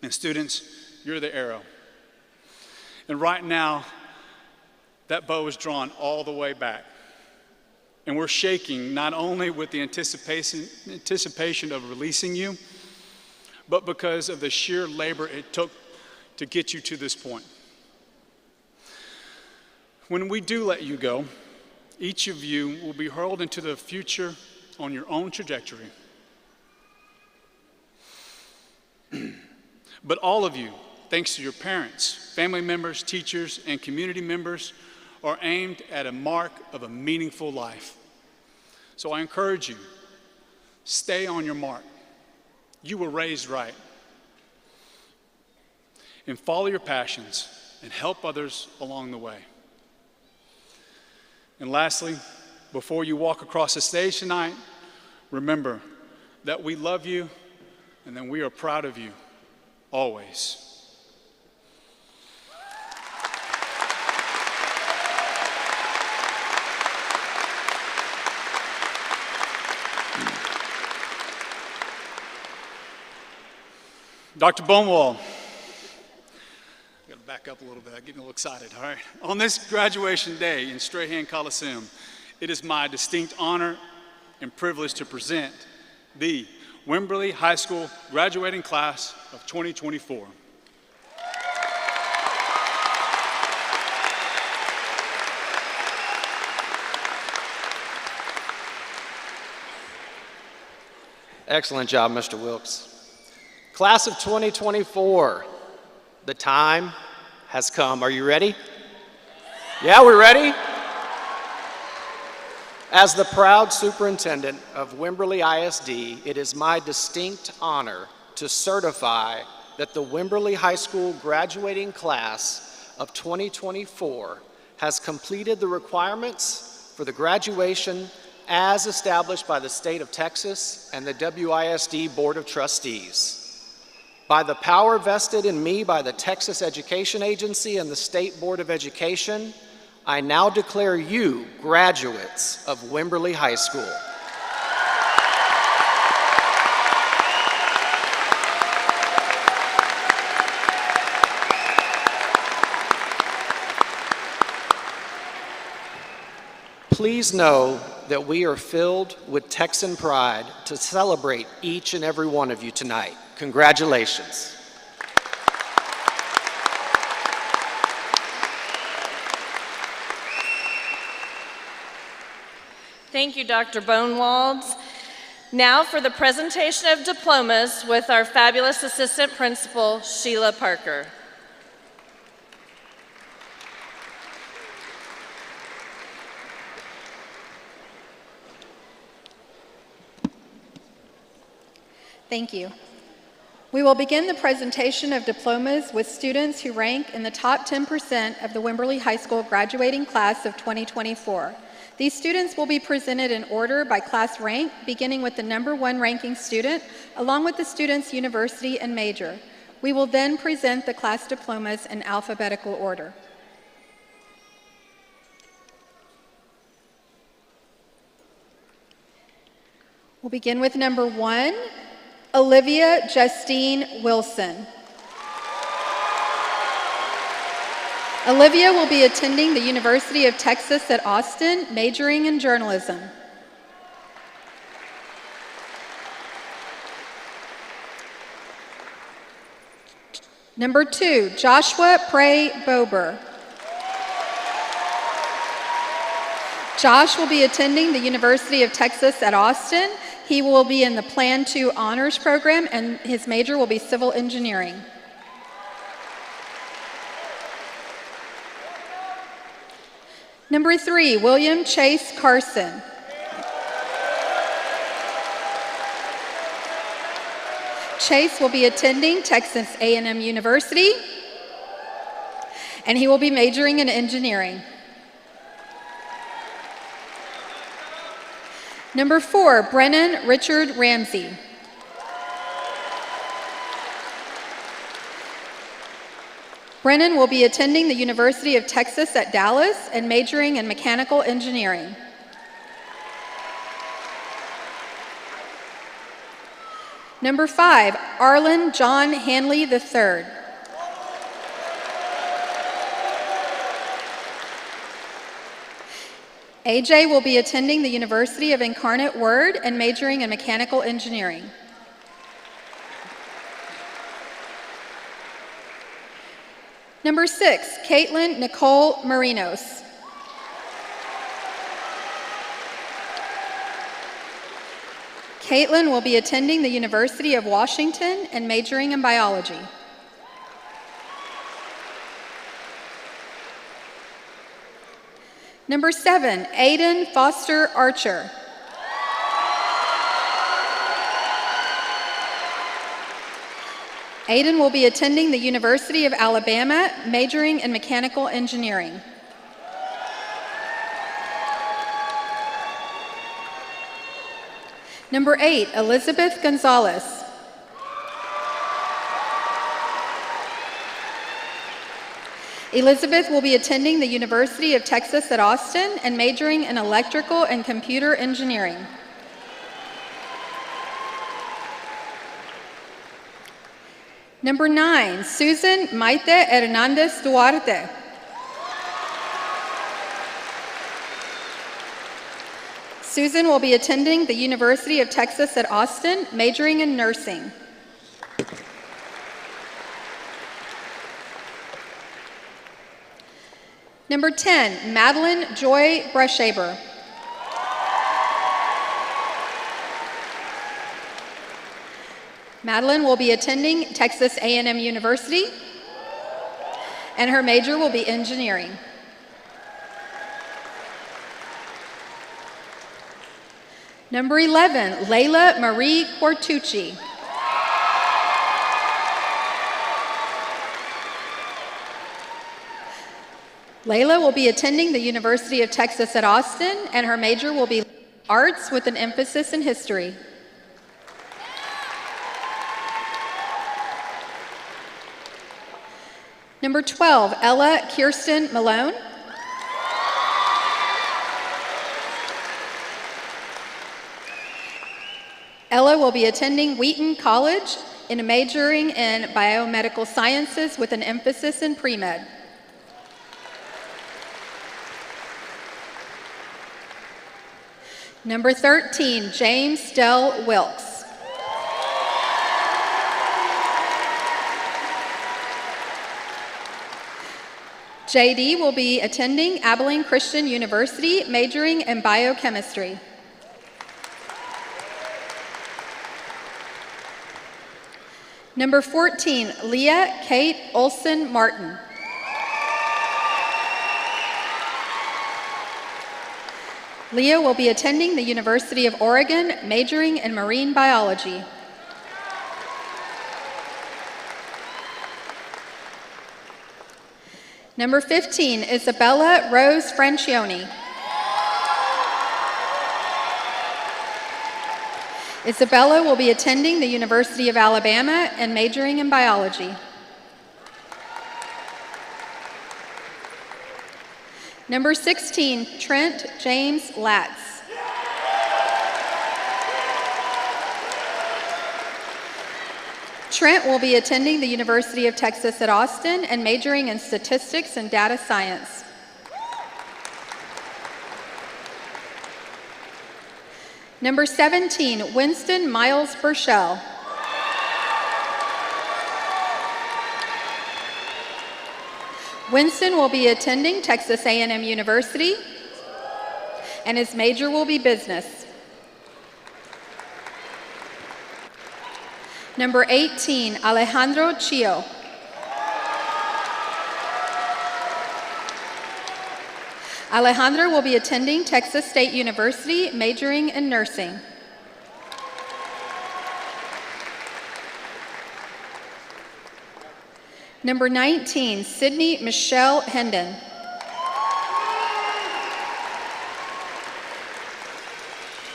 Speaker 9: And students, you're the arrow. And right now, that bow is drawn all the way back. And we're shaking not only with the anticipation of releasing you, but because of the sheer labor it took to get you to this point. When we do let you go, each of you will be hurled into the future on your own trajectory. But all of you, thanks to your parents, family members, teachers, and community members, are aimed at a mark of a meaningful life. So I encourage you, stay on your mark. You were raised right. And follow your passions and help others along the way. And lastly, before you walk across the stage tonight, remember that we love you and that we are proud of you always. Dr. Bonewall, I got to back up a little bit. I'm getting a little excited, all right? On this graduation day in Strahan Coliseum, it is my distinct honor and privilege to present the Wimberley High School graduating class of 2024.
Speaker 12: Excellent job, Mr. Wilkes. Class of 2024, the time has come. Are you ready? Yeah, we're ready? As the proud superintendent of Wimberley ISD, it is my distinct honor to certify that the Wimberley High School graduating class of 2024 has completed the requirements for the graduation as established by the state of Texas and the WISD Board of Trustees. By the power vested in me by the Texas Education Agency and the State Board of Education, I now declare you graduates of Wimberley High School. Please know that we are filled with Texan pride to celebrate each and every one of you tonight. Congratulations.
Speaker 5: Thank you, Dr. Bonewald. Now for the presentation of diplomas with our fabulous assistant principal, Sheila Parker.
Speaker 13: Thank you. We will begin the presentation of diplomas with students who rank in the top 10% of the Wimberley High School graduating class of 2024. These students will be presented in order by class rank, beginning with the number 1 ranking student, along with the student's university and major. We will then present the class diplomas in alphabetical order. We'll begin with number 1, Olivia Justine Wilson. Olivia will be attending the University of Texas at Austin, majoring in journalism. Number 2, Joshua Prey Bober. Josh will be attending the University of Texas at Austin. He will be in the Plan 2 honors program, and his major will be civil engineering. Number 3, William Chase Carson. Chase will be attending Texas A&M University, and he will be majoring in engineering. Number 4, Brennan Richard Ramsey. Brennan will be attending the University of Texas at Dallas and majoring in mechanical engineering. Number 5, Arlen John Hanley III. AJ will be attending the University of Incarnate Word and majoring in mechanical engineering. Number 6, Caitlin Nicole Marinos. Caitlin will be attending the University of Washington and majoring in biology. Number 7, Aiden Foster Archer. Aiden will be attending the University of Alabama, majoring in mechanical engineering. Number 8, Elizabeth Gonzalez. Elizabeth will be attending the University of Texas at Austin and majoring in electrical and computer engineering. Number 9, Susan Maite Hernandez Duarte. Susan will be attending the University of Texas at Austin, majoring in nursing. Number 10, Madeline Joy Brushaber. Madeline will be attending Texas A&M University, and her major will be engineering. Number 11, Layla Marie Quartucci. Layla will be attending the University of Texas at Austin, and her major will be arts with an emphasis in history. Number 12, Ella Kirsten Malone. Ella will be attending Wheaton College and majoring in biomedical sciences with an emphasis in pre-med. Number 13, James Dell Wilkes. JD will be attending Abilene Christian University, majoring in biochemistry. Number 14, Leah Kate Olson Martin. Leah will be attending the University of Oregon, majoring in marine biology. Number 15, Isabella Rose Francioni. Isabella will be attending the University of Alabama and majoring in biology. Number 16, Trent James Latz. Trent will be attending the University of Texas at Austin and majoring in statistics and data science. Number 17, Winston Miles Burchell. Winston will be attending Texas A&M University, and his major will be business. Number 18, Alejandro Chio. Alejandro will be attending Texas State University, majoring in nursing. Number 19, Sydney Michelle Hendon.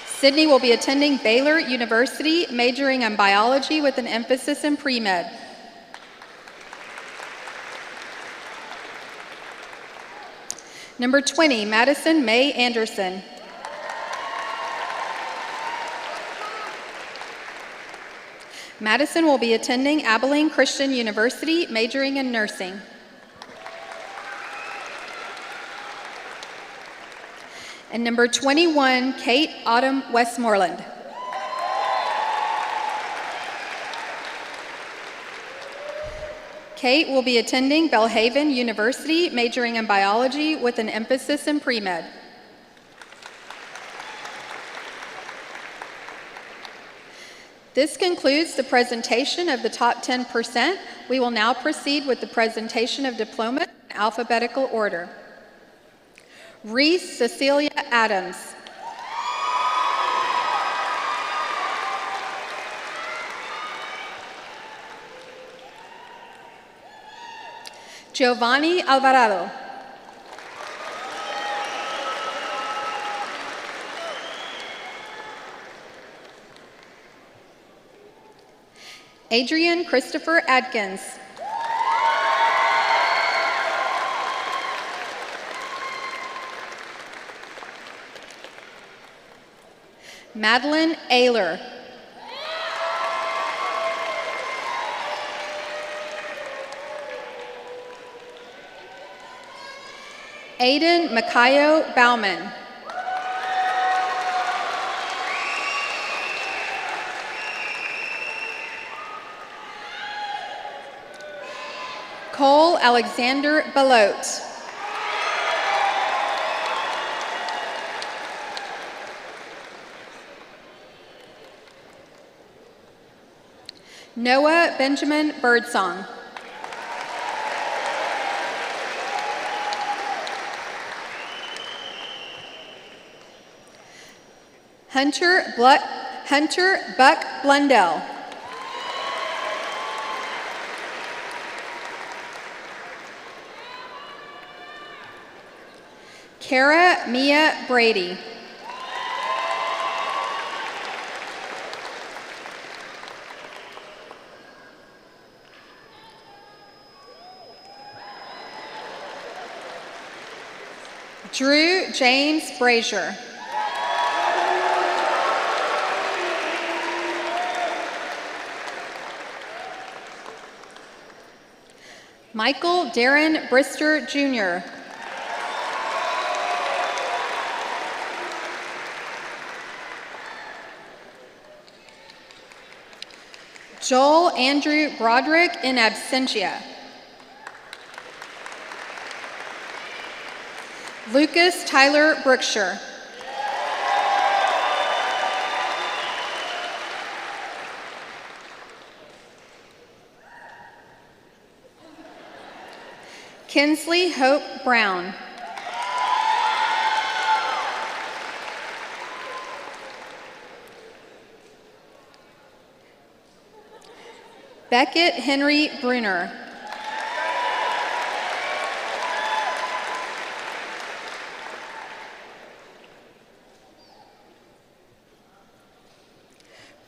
Speaker 13: Sydney will be attending Baylor University, majoring in biology with an emphasis in pre-med. Number 20, Madison May Anderson. Madison will be attending Abilene Christian University, majoring in nursing. And number 21, Kate Autumn Westmoreland. Kate will be attending Belhaven University, majoring in biology with an emphasis in pre-med. This concludes the presentation of the top 10%. We will now proceed with the presentation of diplomas in alphabetical order. Reese Cecilia Adams. Giovanni Alvarado. Adrian Christopher Adkins. Madeline Ayler. Aiden Makayo Bauman. Cole Alexander Belote. Noah Benjamin Birdsong. Hunter Buck Blundell. Kara Mia Brady. Drew James Brazier. Michael Darren Brister, Jr. Joel Andrew Broderick in absentia. Lucas Tyler Brookshire. Kinsley Hope Brown. Beckett Henry Bruner.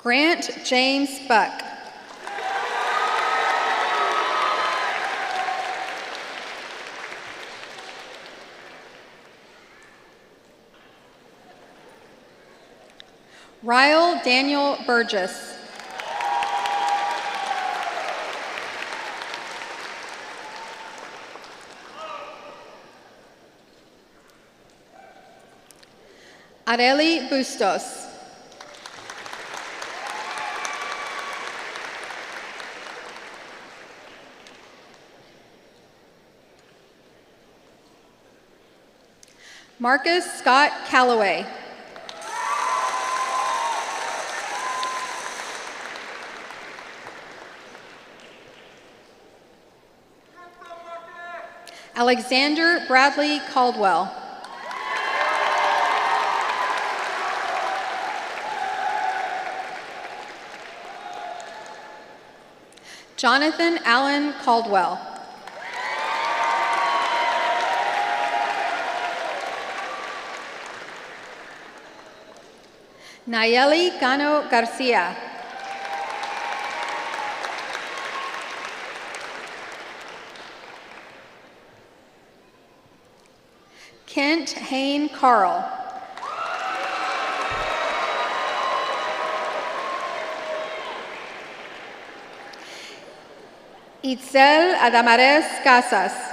Speaker 13: Grant James Buck. Ryle Daniel Burgess. Areli Bustos. Marcus Scott Calloway. Alexander Bradley Caldwell. Jonathan Allen Caldwell. Nayeli Gano Garcia. Kent Hain Carl. Itzel Adamares Casas.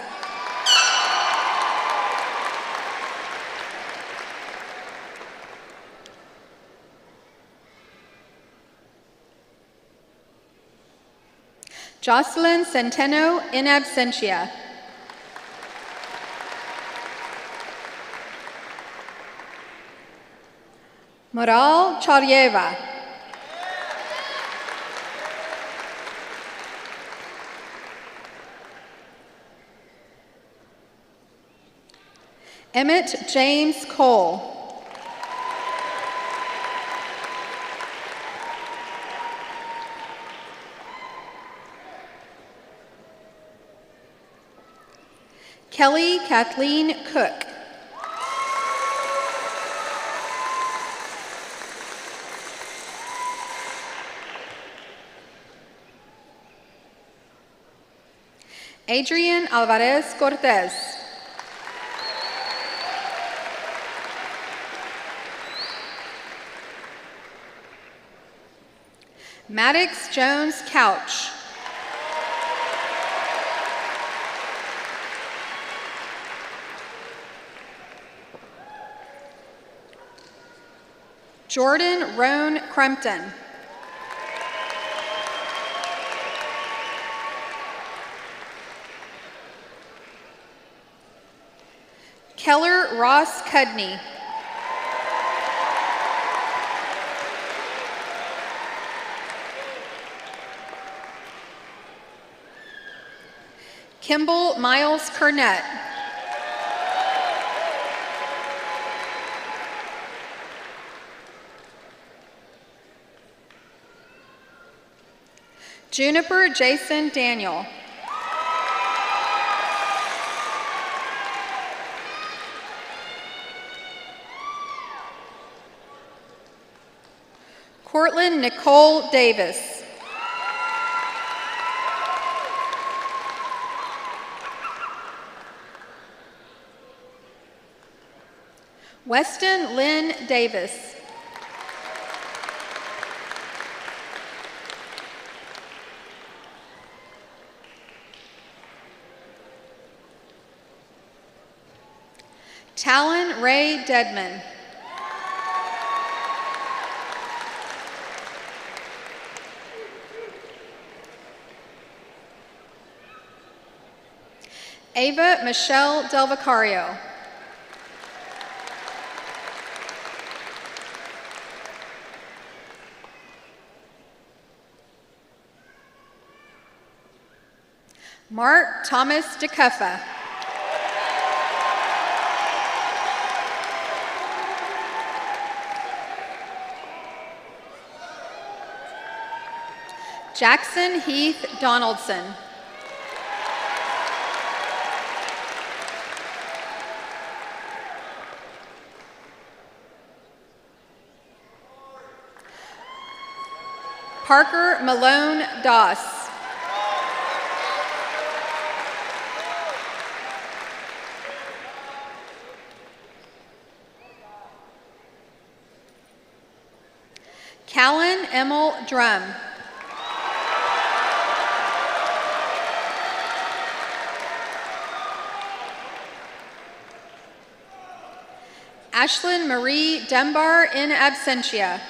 Speaker 13: Jocelyn Centeno in absentia. Moral Charyeva. Emmett James Cole. Kelly Kathleen Cook. Adrian Alvarez Cortez. Maddox Jones Couch. Jordan Roan Crumpton. Keller Ross Cudney. Kimball Miles Kernett. Juniper Jason Daniel. Cortland Nicole Davis. Weston Lynn Davis. Talon Ray Deadman. Ava Michelle Del Vicario. Mark Thomas DeCuffa. Jackson Heath Donaldson. Parker Malone Doss. Callan Emil Drum. Ashlyn Marie Dunbar in absentia.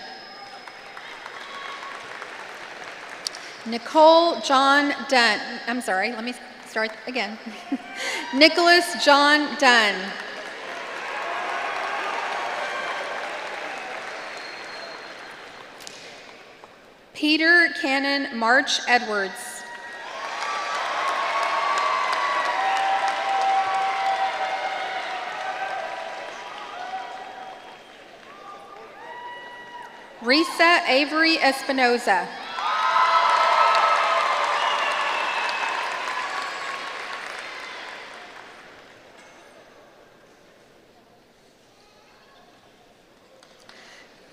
Speaker 13: Nicole John Dunn. I'm sorry, let me start again. Nicholas John Dunn. Peter Cannon March Edwards. Risa Avery Espinoza.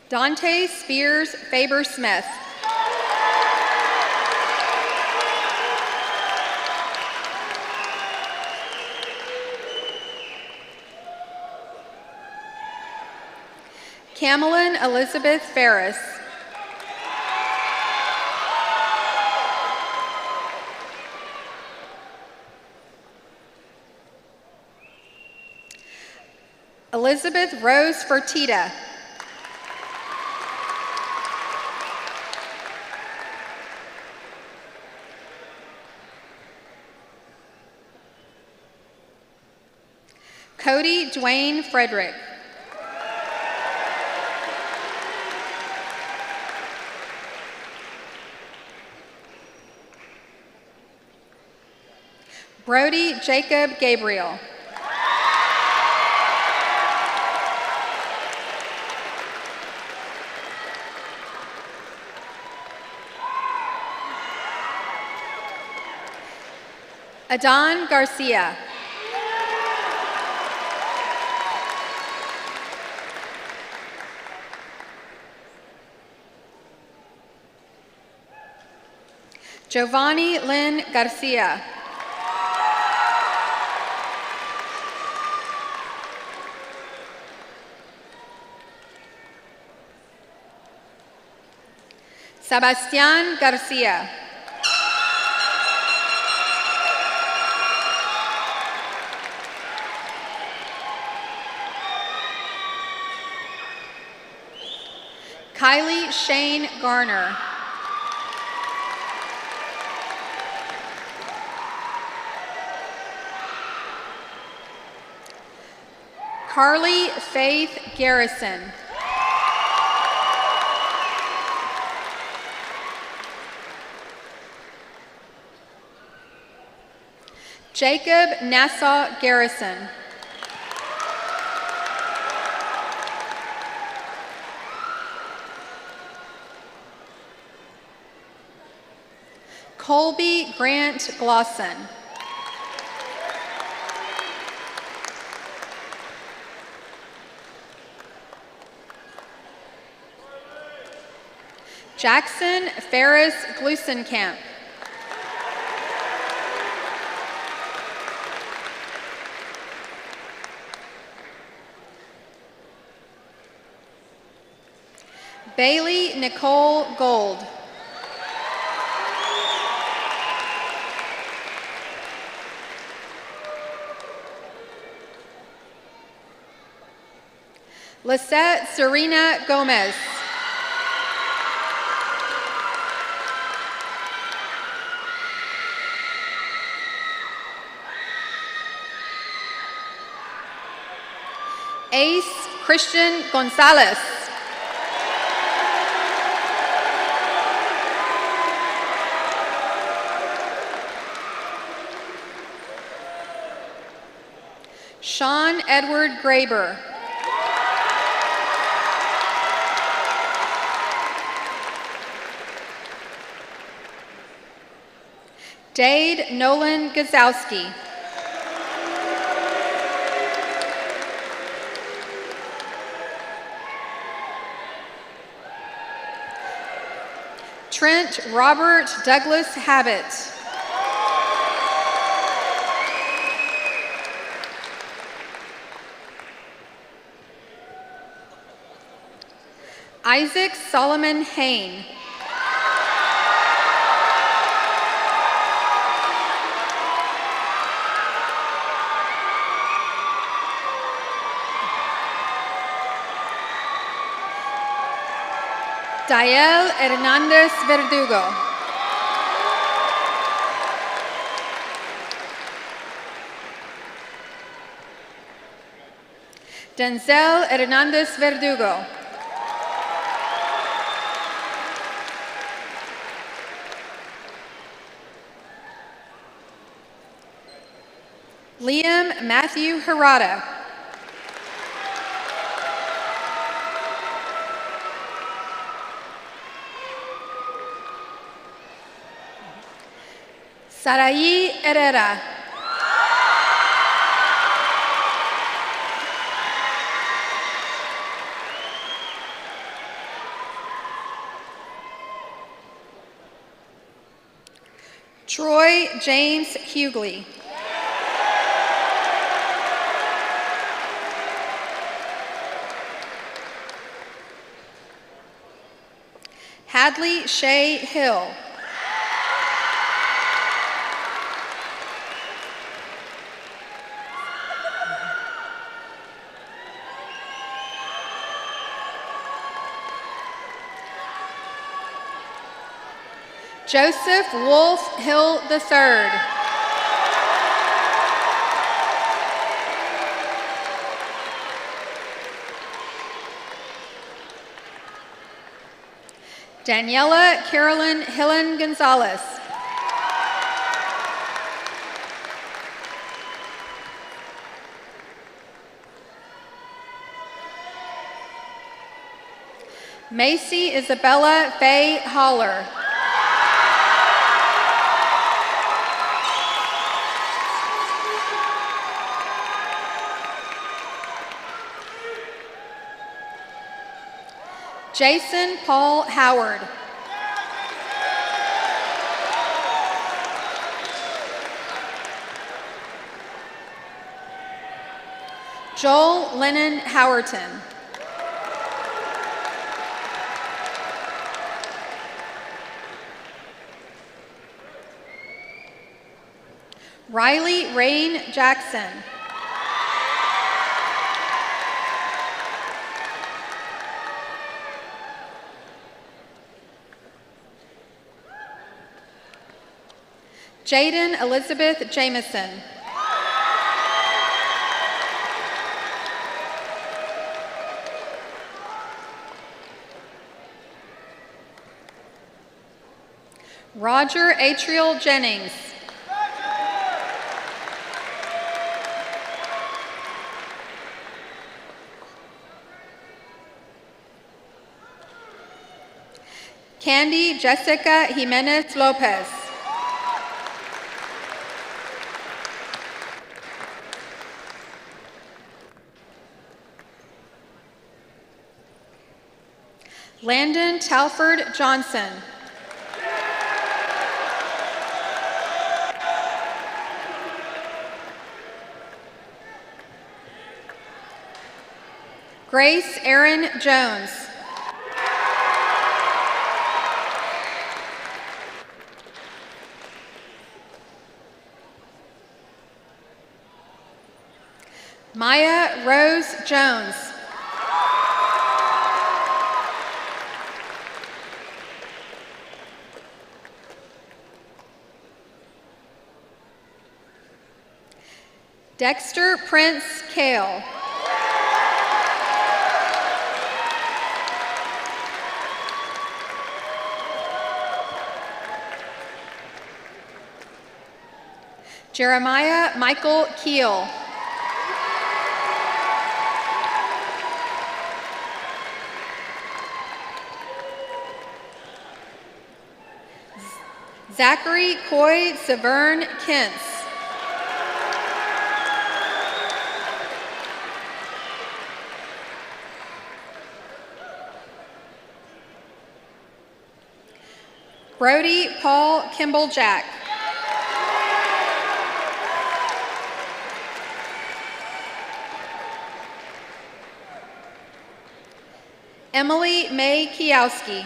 Speaker 13: Dante Spears Faber-Smith. Camelin Elizabeth Ferris. Elizabeth Rose Fertitta. Cody Dwayne Frederick. Brody Jacob Gabriel. Adon Garcia. Giovanni Lynn Garcia. Sebastián Garcia. Kylie Shane Garner. Carly Faith Garrison. Jacob Nassau Garrison. Colby Grant Glosson. Jackson Ferris Glusenkamp. Bailey Nicole Gold. Lisette Serena Gomez. Ace Christian Gonzalez. Sean Edward Graber. Dade Nolan Gazowski. Trent Robert Douglas Habit. Isaac Solomon Hain. Dael Hernandez Verdugo. Denzel Hernandez Verdugo. Liam Matthew Harada. Saraí Herrera. Troy James Hughley. Hadley Shea Hill. Joseph Wolf Hill III. Daniela Carolyn Hillen Gonzalez. Macy Isabella Faye Holler. Jason Paul Howard. Joel Lennon Howerton. Riley Rain Jackson. Jaden Elizabeth Jameson. Roger Atrial Jennings. Candy Jessica Jimenez Lopez. Landon Talford Johnson. Grace Erin Jones. Maya Rose Jones. Dexter Prince Kale. Jeremiah Michael Keel. Zachary Coy Severn Kentz. Brody Paul Kimball Jack. Emily May Kiowski.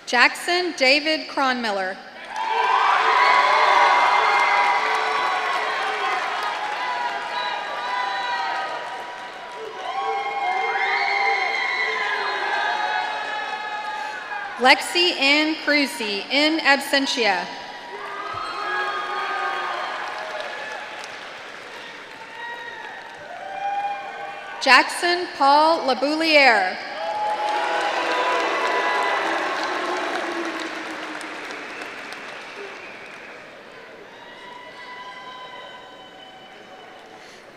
Speaker 13: Jackson David Cronmiller. Lexi Ann Cruzy, in absentia. Jackson Paul Labouliere.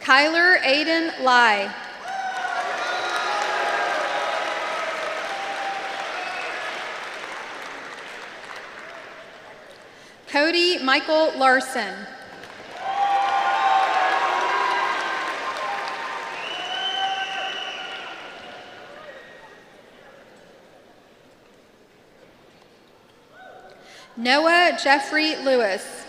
Speaker 13: Kyler Aiden Lai. Cody Michael Larson. Noah Jeffrey Lewis.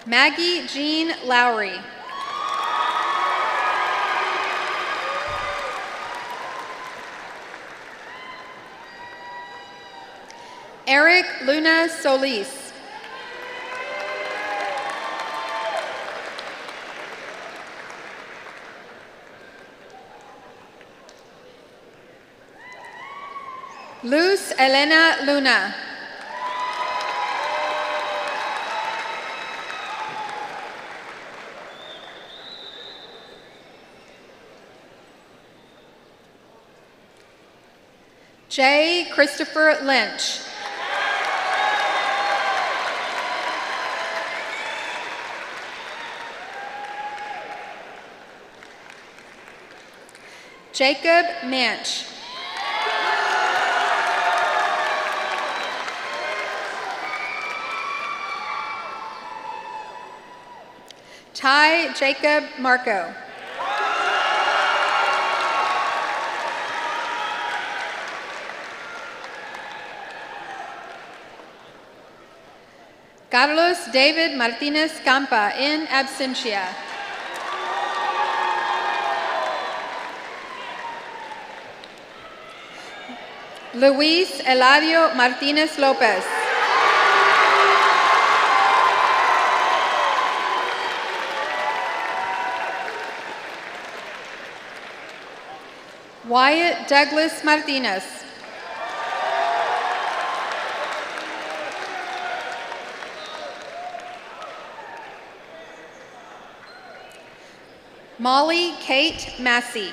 Speaker 13: Maggie Jean Lowry. Eric Luna Solis. Luz Elena Luna. J. Christopher Lynch. Jacob Manch. Ty Jacob Marco. Carlos David Martinez Campa, in absentia. Luis Eladio Martinez Lopez. Wyatt Douglas Martinez. Molly Kate Massey.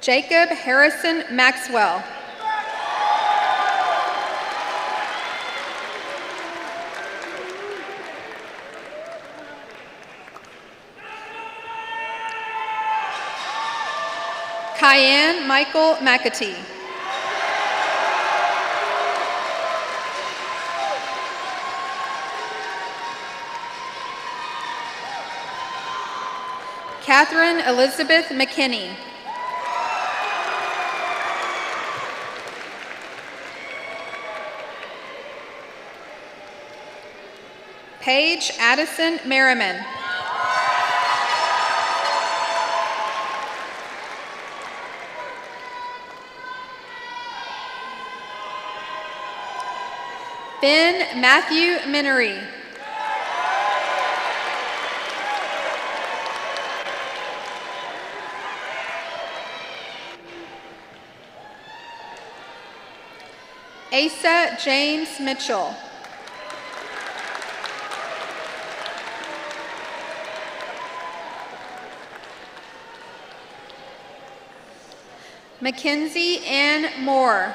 Speaker 13: Jacob Harrison Maxwell. Kyan Michael McAtee. Catherine Elizabeth McKinney. Paige Addison Merriman. Ben Matthew Minery. Asa James Mitchell. Mackenzie Ann Moore.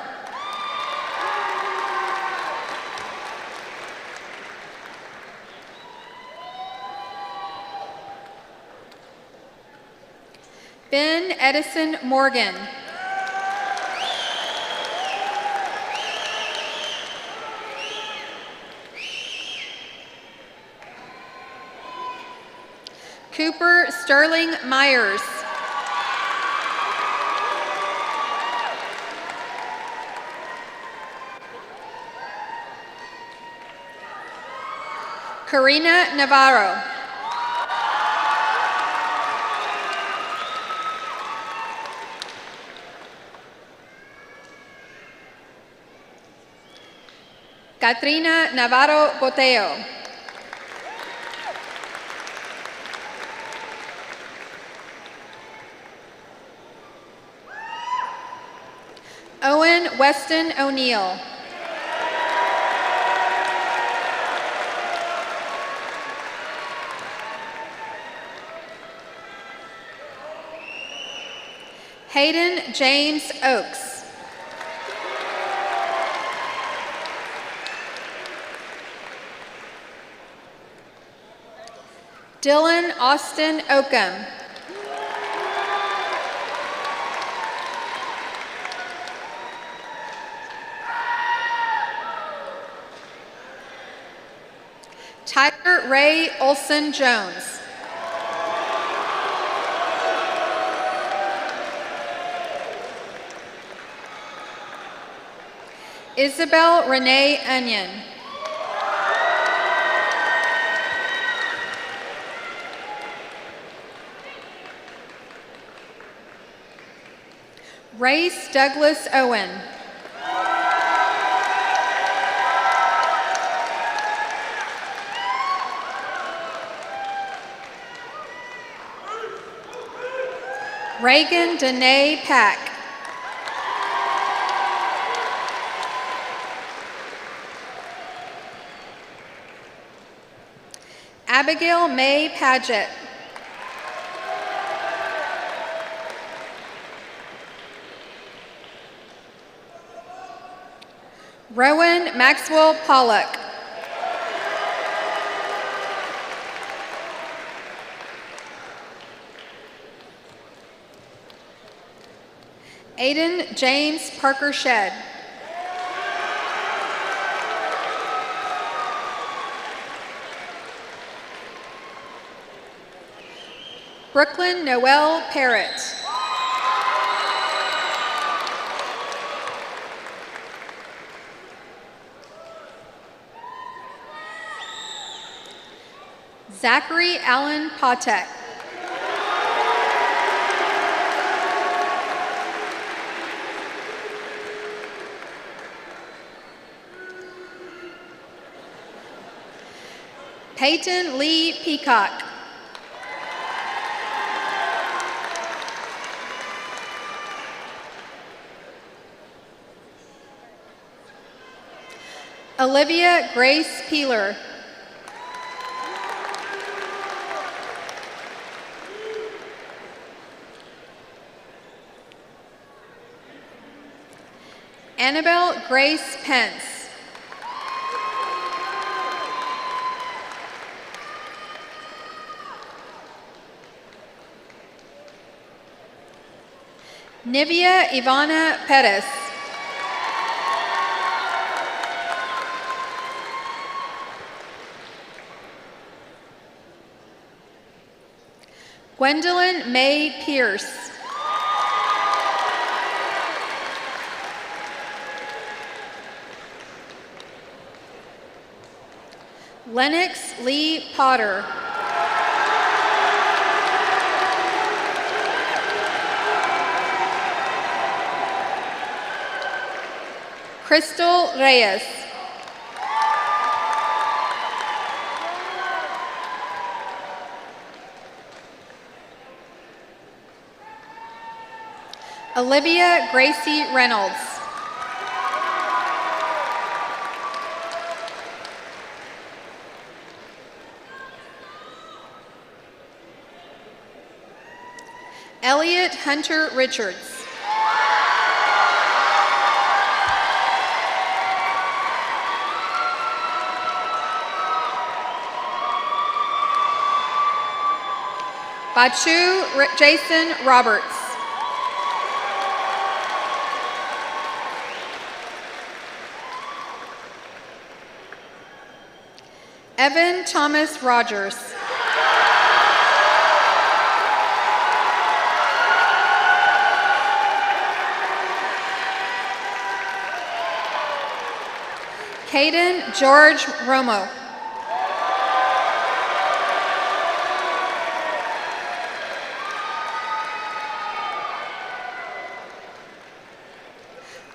Speaker 13: Ben Edison Morgan. Cooper Sterling Myers. Karina Navarro. Katrina Navarro Boteo. Owen Weston O'Neill. Hayden James Oakes. Dylan Austin Oakham. Tyler Ray Olson Jones. Isabel Renee Onion. Race Douglas Owen. Reagan Danae Pack. Abigail May Paget. Rowan Maxwell Pollock. Aiden James Parker Shed. Brooklyn Noel Parrott. Zachary Allen Patek. Peyton Lee Peacock. Olivia Grace Peeler. Annabelle Grace Pence. Nivea Ivana Pettis. Gwendolyn May Pierce. Lennox Lee Potter. Crystal Reyes. Olivia Gracie Reynolds. Elliot Hunter Richards. Bachu Jason Roberts. Evan Thomas Rogers. Caden George Romo.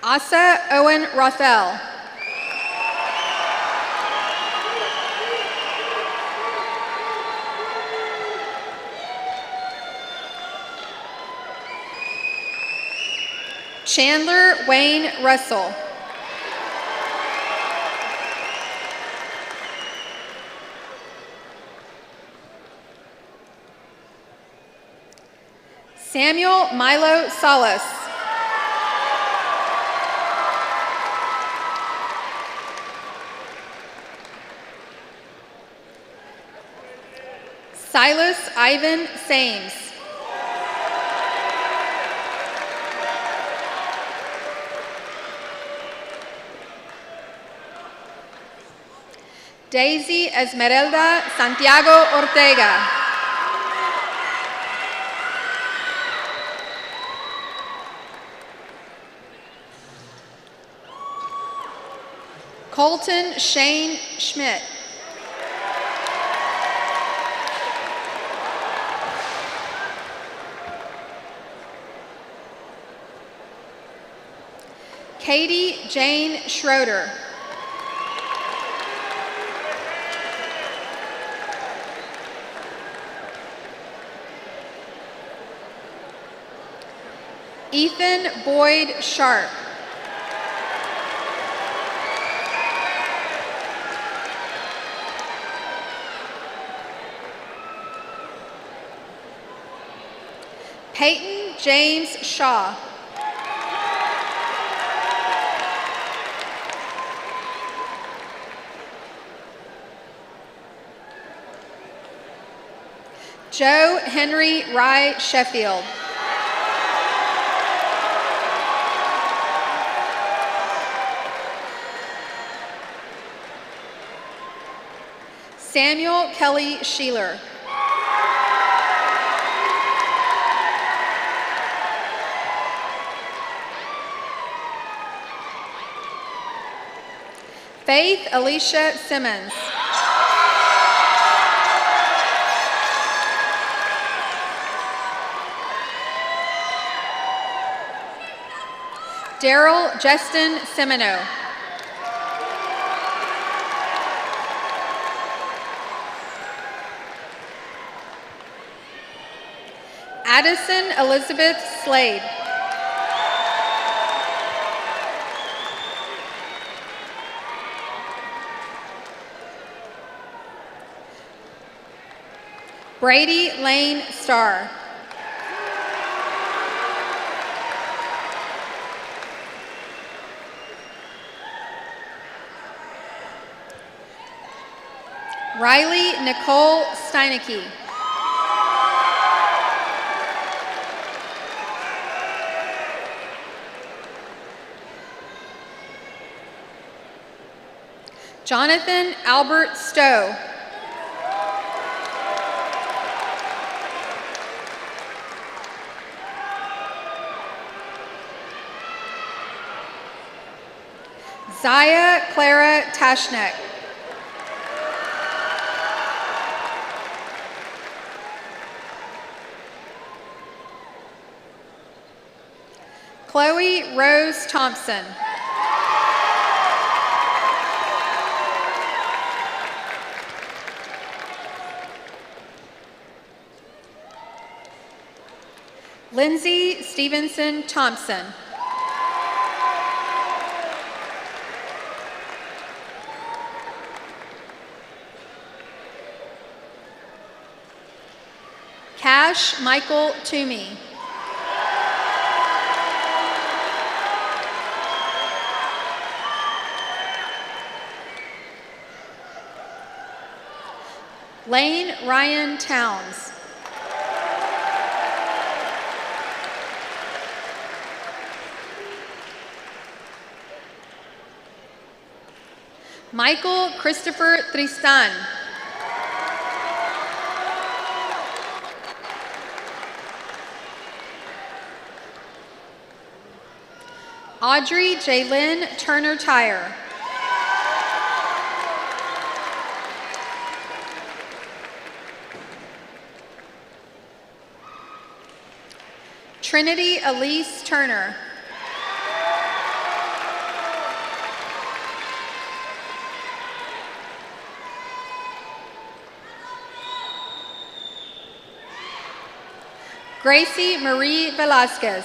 Speaker 13: Asa Owen Rothel. Chandler Wayne Russell. Samuel Milo Salas. Silas Ivan Sames. Daisy Esmeralda Santiago Ortega. Colton Shane Schmidt. Katie Jane Schroeder. Ethan Boyd Sharp. Peyton James Shaw. Joe Henry Rye Sheffield. Samuel Kelly Sheeler. Faith Alicia Simmons. Daryl Justin Semino. Addison Elizabeth Slade. Brady Lane Starr. Riley Nicole Steinecke. Jonathan Albert Stowe. Zaya Clara Tashnek. Chloe Rose Thompson. Lindsay Stevenson Thompson. Cash Michael Toomey. Lane Ryan Towns. Michael Christopher Tristan. Audrey Jaylyn Turner-Tyre. Trinity Elise Turner. Gracie Marie Velasquez.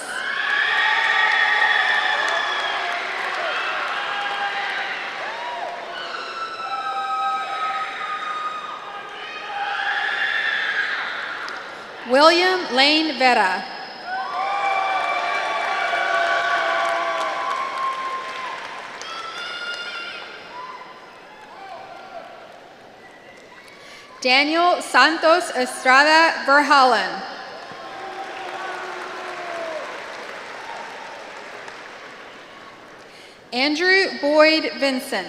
Speaker 13: William Lane Vera. Daniel Santos Estrada Verhalen. Andrew Boyd Vinson.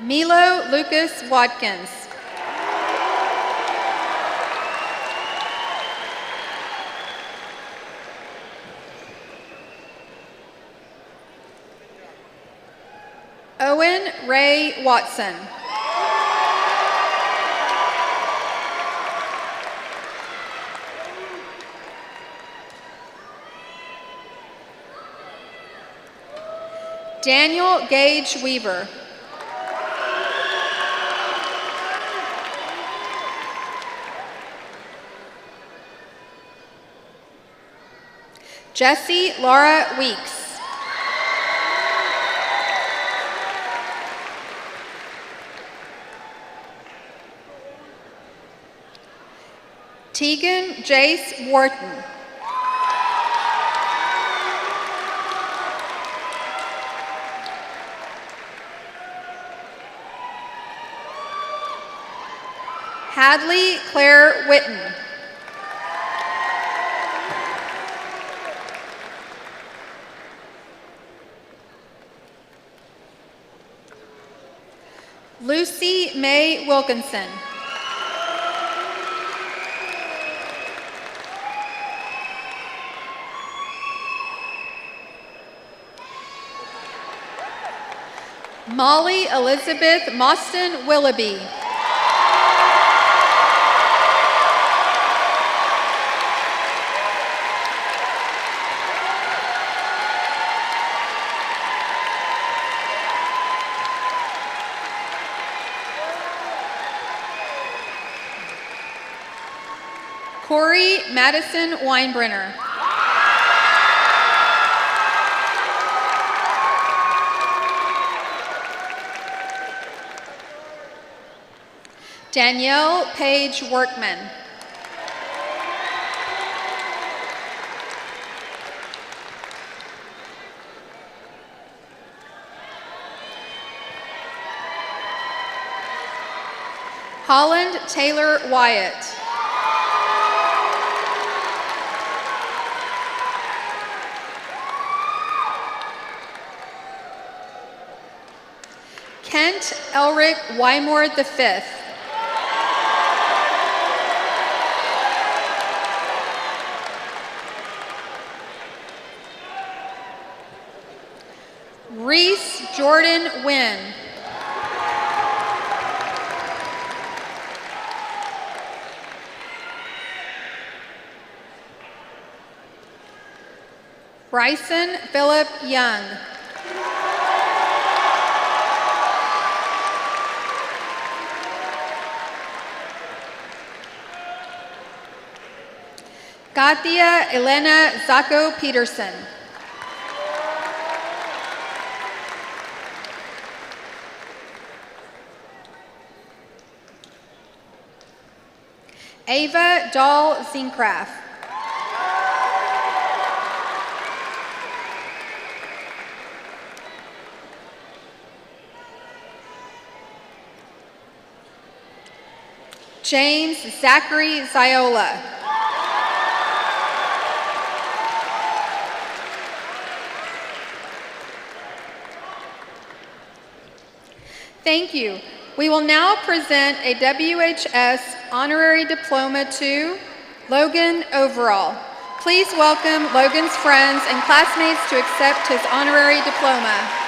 Speaker 13: Milo Lucas Watkins. Owen Ray Watson. Daniel Gage Weaver. Jessie Laura Weeks. Tegan Jace Wharton. Hadley Claire Witten. Lucy Mae Wilkinson. Molly Elizabeth Mostyn Willoughby. Corey Madison Weinbrenner. Danielle Page Workman. Holland Taylor Wyatt. Kent Elric Wymore V. Reese Jordan Wynn. Bryson Philip Young. Katia Elena Zacco Peterson. Ava Dahl Zinkraft. James Zachary Ziola. Thank you. We will now present a WHS honorary diploma to Logan Overall. Please welcome Logan's friends and classmates to accept his honorary diploma.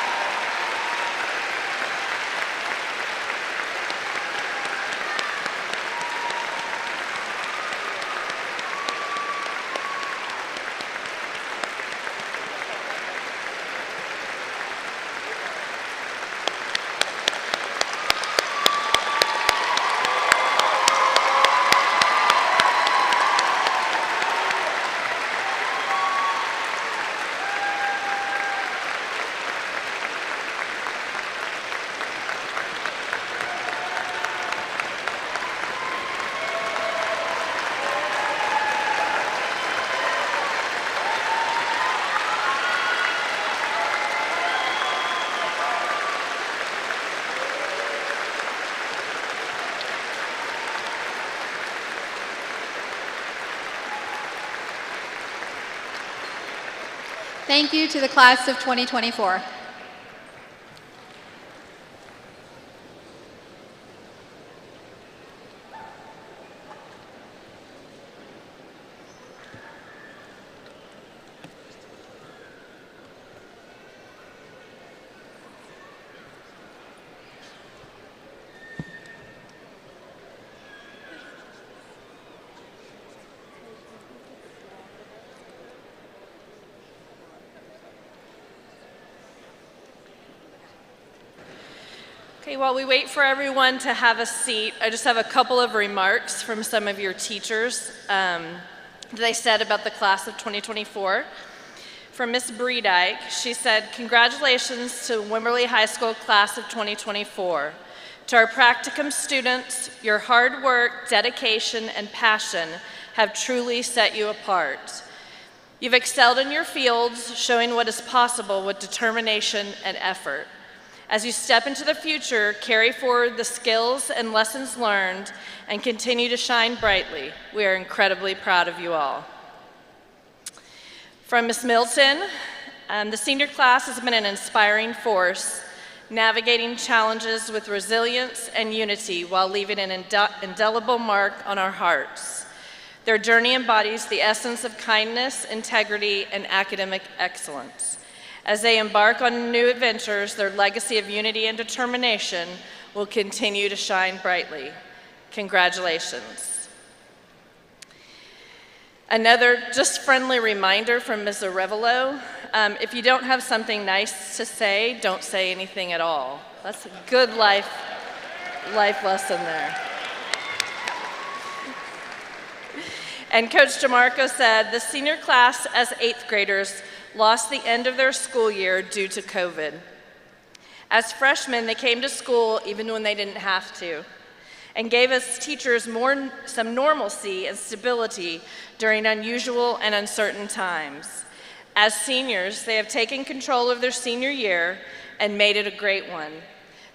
Speaker 13: Thank you to the class of 2024.
Speaker 5: Okay, while we wait for everyone to have a seat, I just have a couple of remarks from some of your teachers that they said about the class of 2024. From Miss Breedike, she said, "Congratulations to Wimberley High School class of 2024. To our practicum students, your hard work, dedication, and passion have truly set you apart. You've excelled in your fields, showing what is possible with determination and effort. As you step into the future, carry forward the skills and lessons learned and continue to shine brightly. We are incredibly proud of you all." From Ms. Milton, the senior class has been an inspiring force, navigating challenges with resilience and unity while leaving an indelible mark on our hearts. Their journey embodies the essence of kindness, integrity, and academic excellence. As they embark on new adventures, their legacy of unity and determination will continue to shine brightly. Congratulations. Another just friendly reminder from Ms. Arevalo, if you don't have something nice to say, don't say anything at all. That's a good life lesson there. And Coach DeMarco said, "The senior class as 8th graders lost the end of their school year due to COVID. As freshmen, they came to school even when they didn't have to, and gave us teachers some normalcy and stability during unusual and uncertain times. As seniors, they have taken control of their senior year and made it a great one.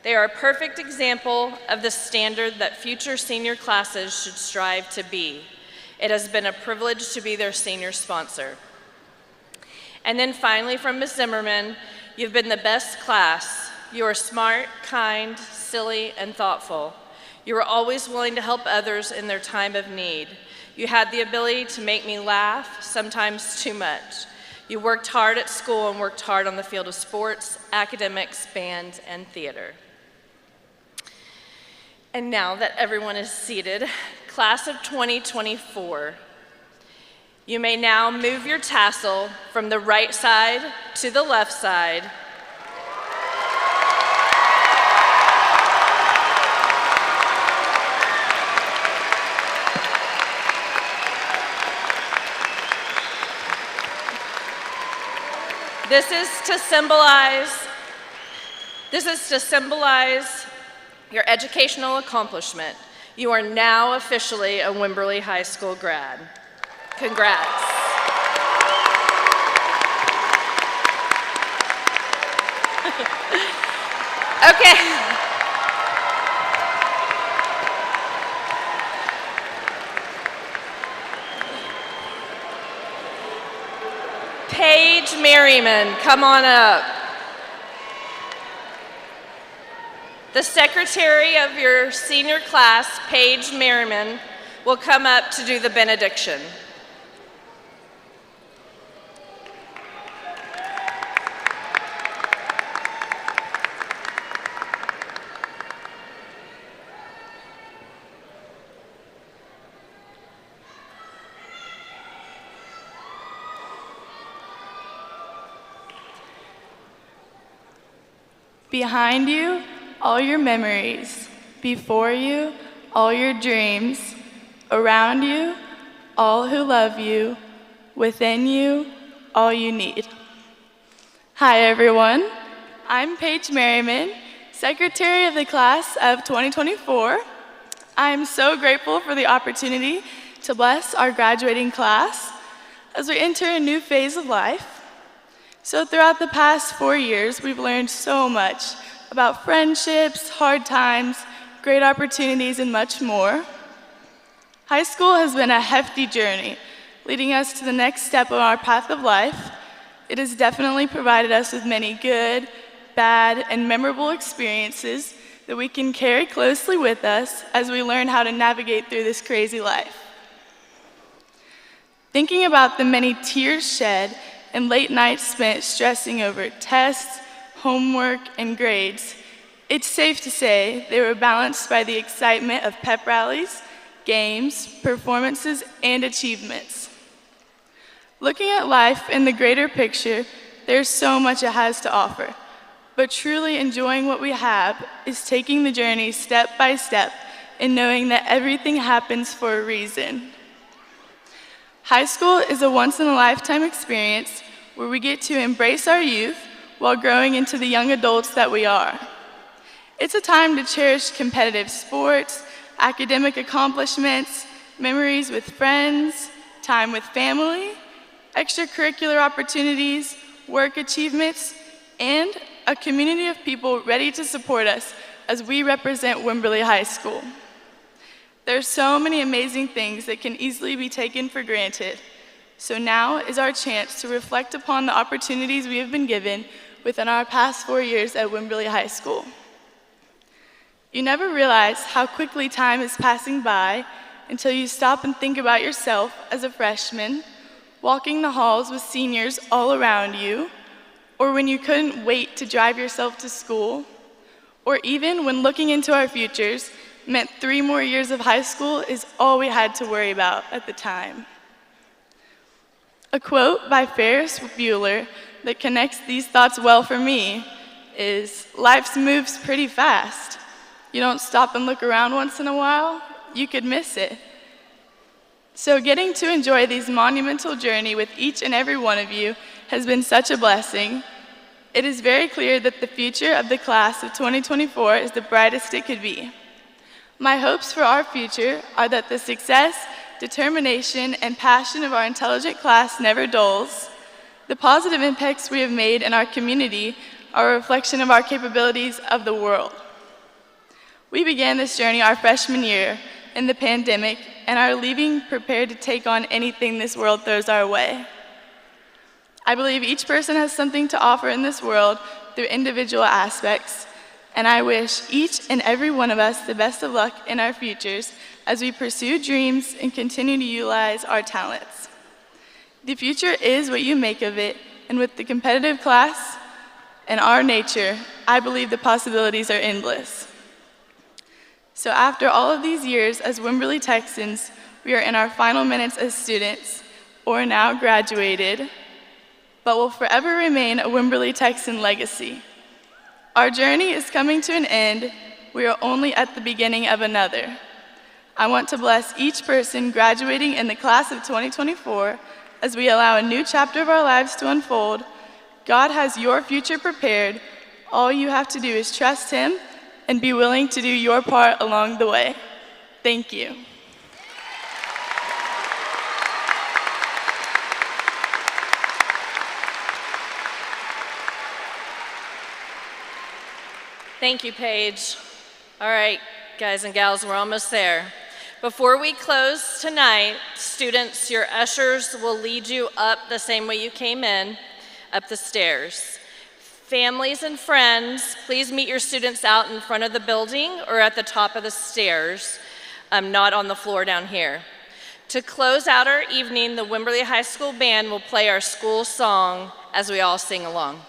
Speaker 5: They are a perfect example of the standard that future senior classes should strive to be. It has been a privilege to be their senior sponsor." And then finally from Ms. Zimmerman, "You've been the best class. You are smart, kind, silly, and thoughtful. You were always willing to help others in their time of need. You had the ability to make me laugh, sometimes too much. You worked hard at school and worked hard on the field of sports, academics, band, and theater." And now that everyone is seated, class of 2024, you may now move your tassel from the right side to the left side. This is to symbolize your educational accomplishment. You are now officially a Wimberley High School grad. Congrats. Okay. Paige Merriman, come on up. The secretary of your senior class, Paige Merriman, will come up to do the benediction.
Speaker 14: Behind you, all your memories. Before you, all your dreams. Around you, all who love you. Within you, all you need. Hi, everyone. I'm Paige Merriman, Secretary of the Class of 2024. I'm so grateful for the opportunity to bless our graduating class as we enter a new phase of life. So throughout the past 4 years, we've learned so much about friendships, hard times, great opportunities, and much more. High school has been a hefty journey, leading us to the next step of our path of life. It has definitely provided us with many good, bad, and memorable experiences that we can carry closely with us as we learn how to navigate through this crazy life. Thinking about the many tears shed and late nights spent stressing over tests, homework, and grades, it's safe to say they were balanced by the excitement of pep rallies, games, performances, and achievements. Looking at life in the greater picture, there's so much it has to offer, but truly enjoying what we have is taking the journey step by step and knowing that everything happens for a reason. High school is a once-in-a-lifetime experience where we get to embrace our youth while growing into the young adults that we are. It's a time to cherish competitive sports, academic accomplishments, memories with friends, time with family, extracurricular opportunities, work achievements, and a community of people ready to support us as we represent Wimberley High School. There's so many amazing things that can easily be taken for granted. So now is our chance to reflect upon the opportunities we have been given within our past 4 years at Wimberley High School. You never realize how quickly time is passing by until you stop and think about yourself as a freshman, walking the halls with seniors all around you, or when you couldn't wait to drive yourself to school, or even when looking into our futures meant 3 more years of high school is all we had to worry about at the time. A quote by Ferris Bueller that connects these thoughts well for me is, "Life moves pretty fast. You don't stop and look around once in a while, you could miss it." So getting to enjoy this monumental journey with each and every one of you has been such a blessing. It is very clear that the future of the class of 2024 is the brightest it could be. My hopes for our future are that the success, determination, and passion of our intelligent class never dulls. The positive impacts we have made in our community are a reflection of our capabilities of the world. We began this journey our freshman year in the pandemic and are leaving prepared to take on anything this world throws our way. I believe each person has something to offer in this world through individual aspects, and I wish each and every one of us the best of luck in our futures as we pursue dreams and continue to utilize our talents. The future is what you make of it, and with the competitive class and our nature, I believe the possibilities are endless. So after all of these years as Wimberley Texans, we are in our final minutes as students, or now graduated, but will forever remain a Wimberley Texan legacy. Our journey is coming to an end. We are only at the beginning of another. I want to bless each person graduating in the class of 2024 as we allow a new chapter of our lives to unfold. God has your future prepared. All you have to do is trust Him and be willing to do your part along the way. Thank you.
Speaker 5: Thank you, Paige. All right, guys and gals, we're almost there. Before we close tonight, students, your ushers will lead you up the same way you came in, up the stairs. Families and friends, please meet your students out in front of the building or at the top of the stairs, not on the floor down here. To close out our evening, the Wimberley High School Band will play our school song as we all sing along.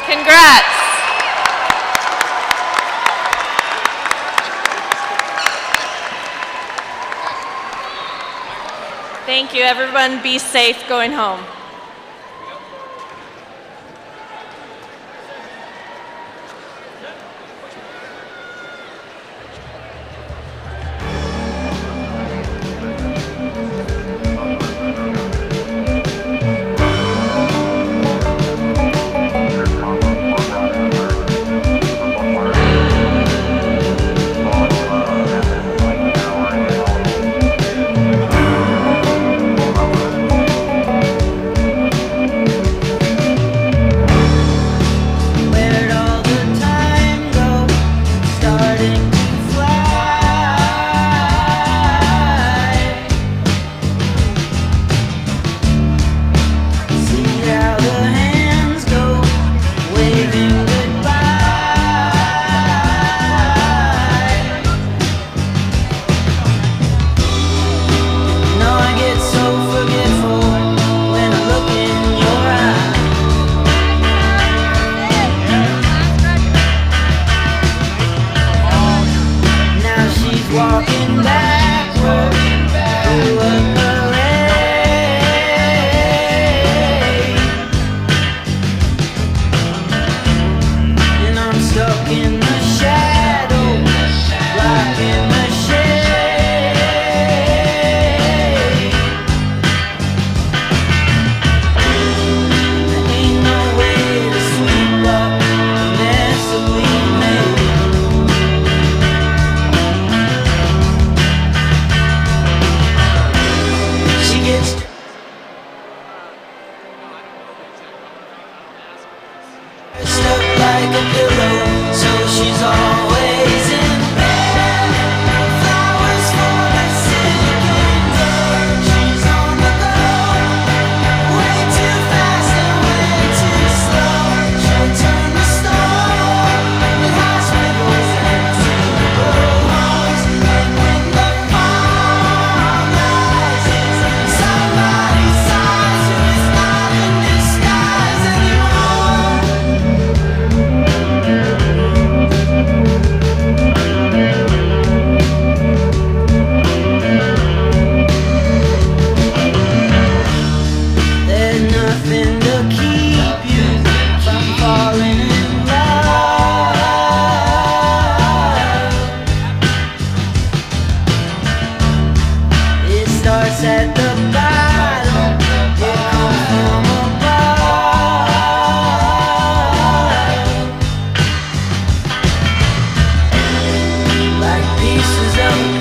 Speaker 5: Congrats. Thank you, everyone. Be safe going home.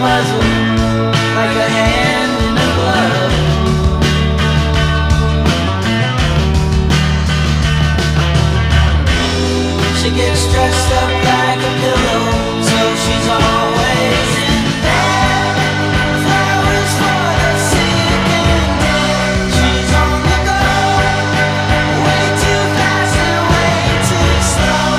Speaker 15: Puzzle.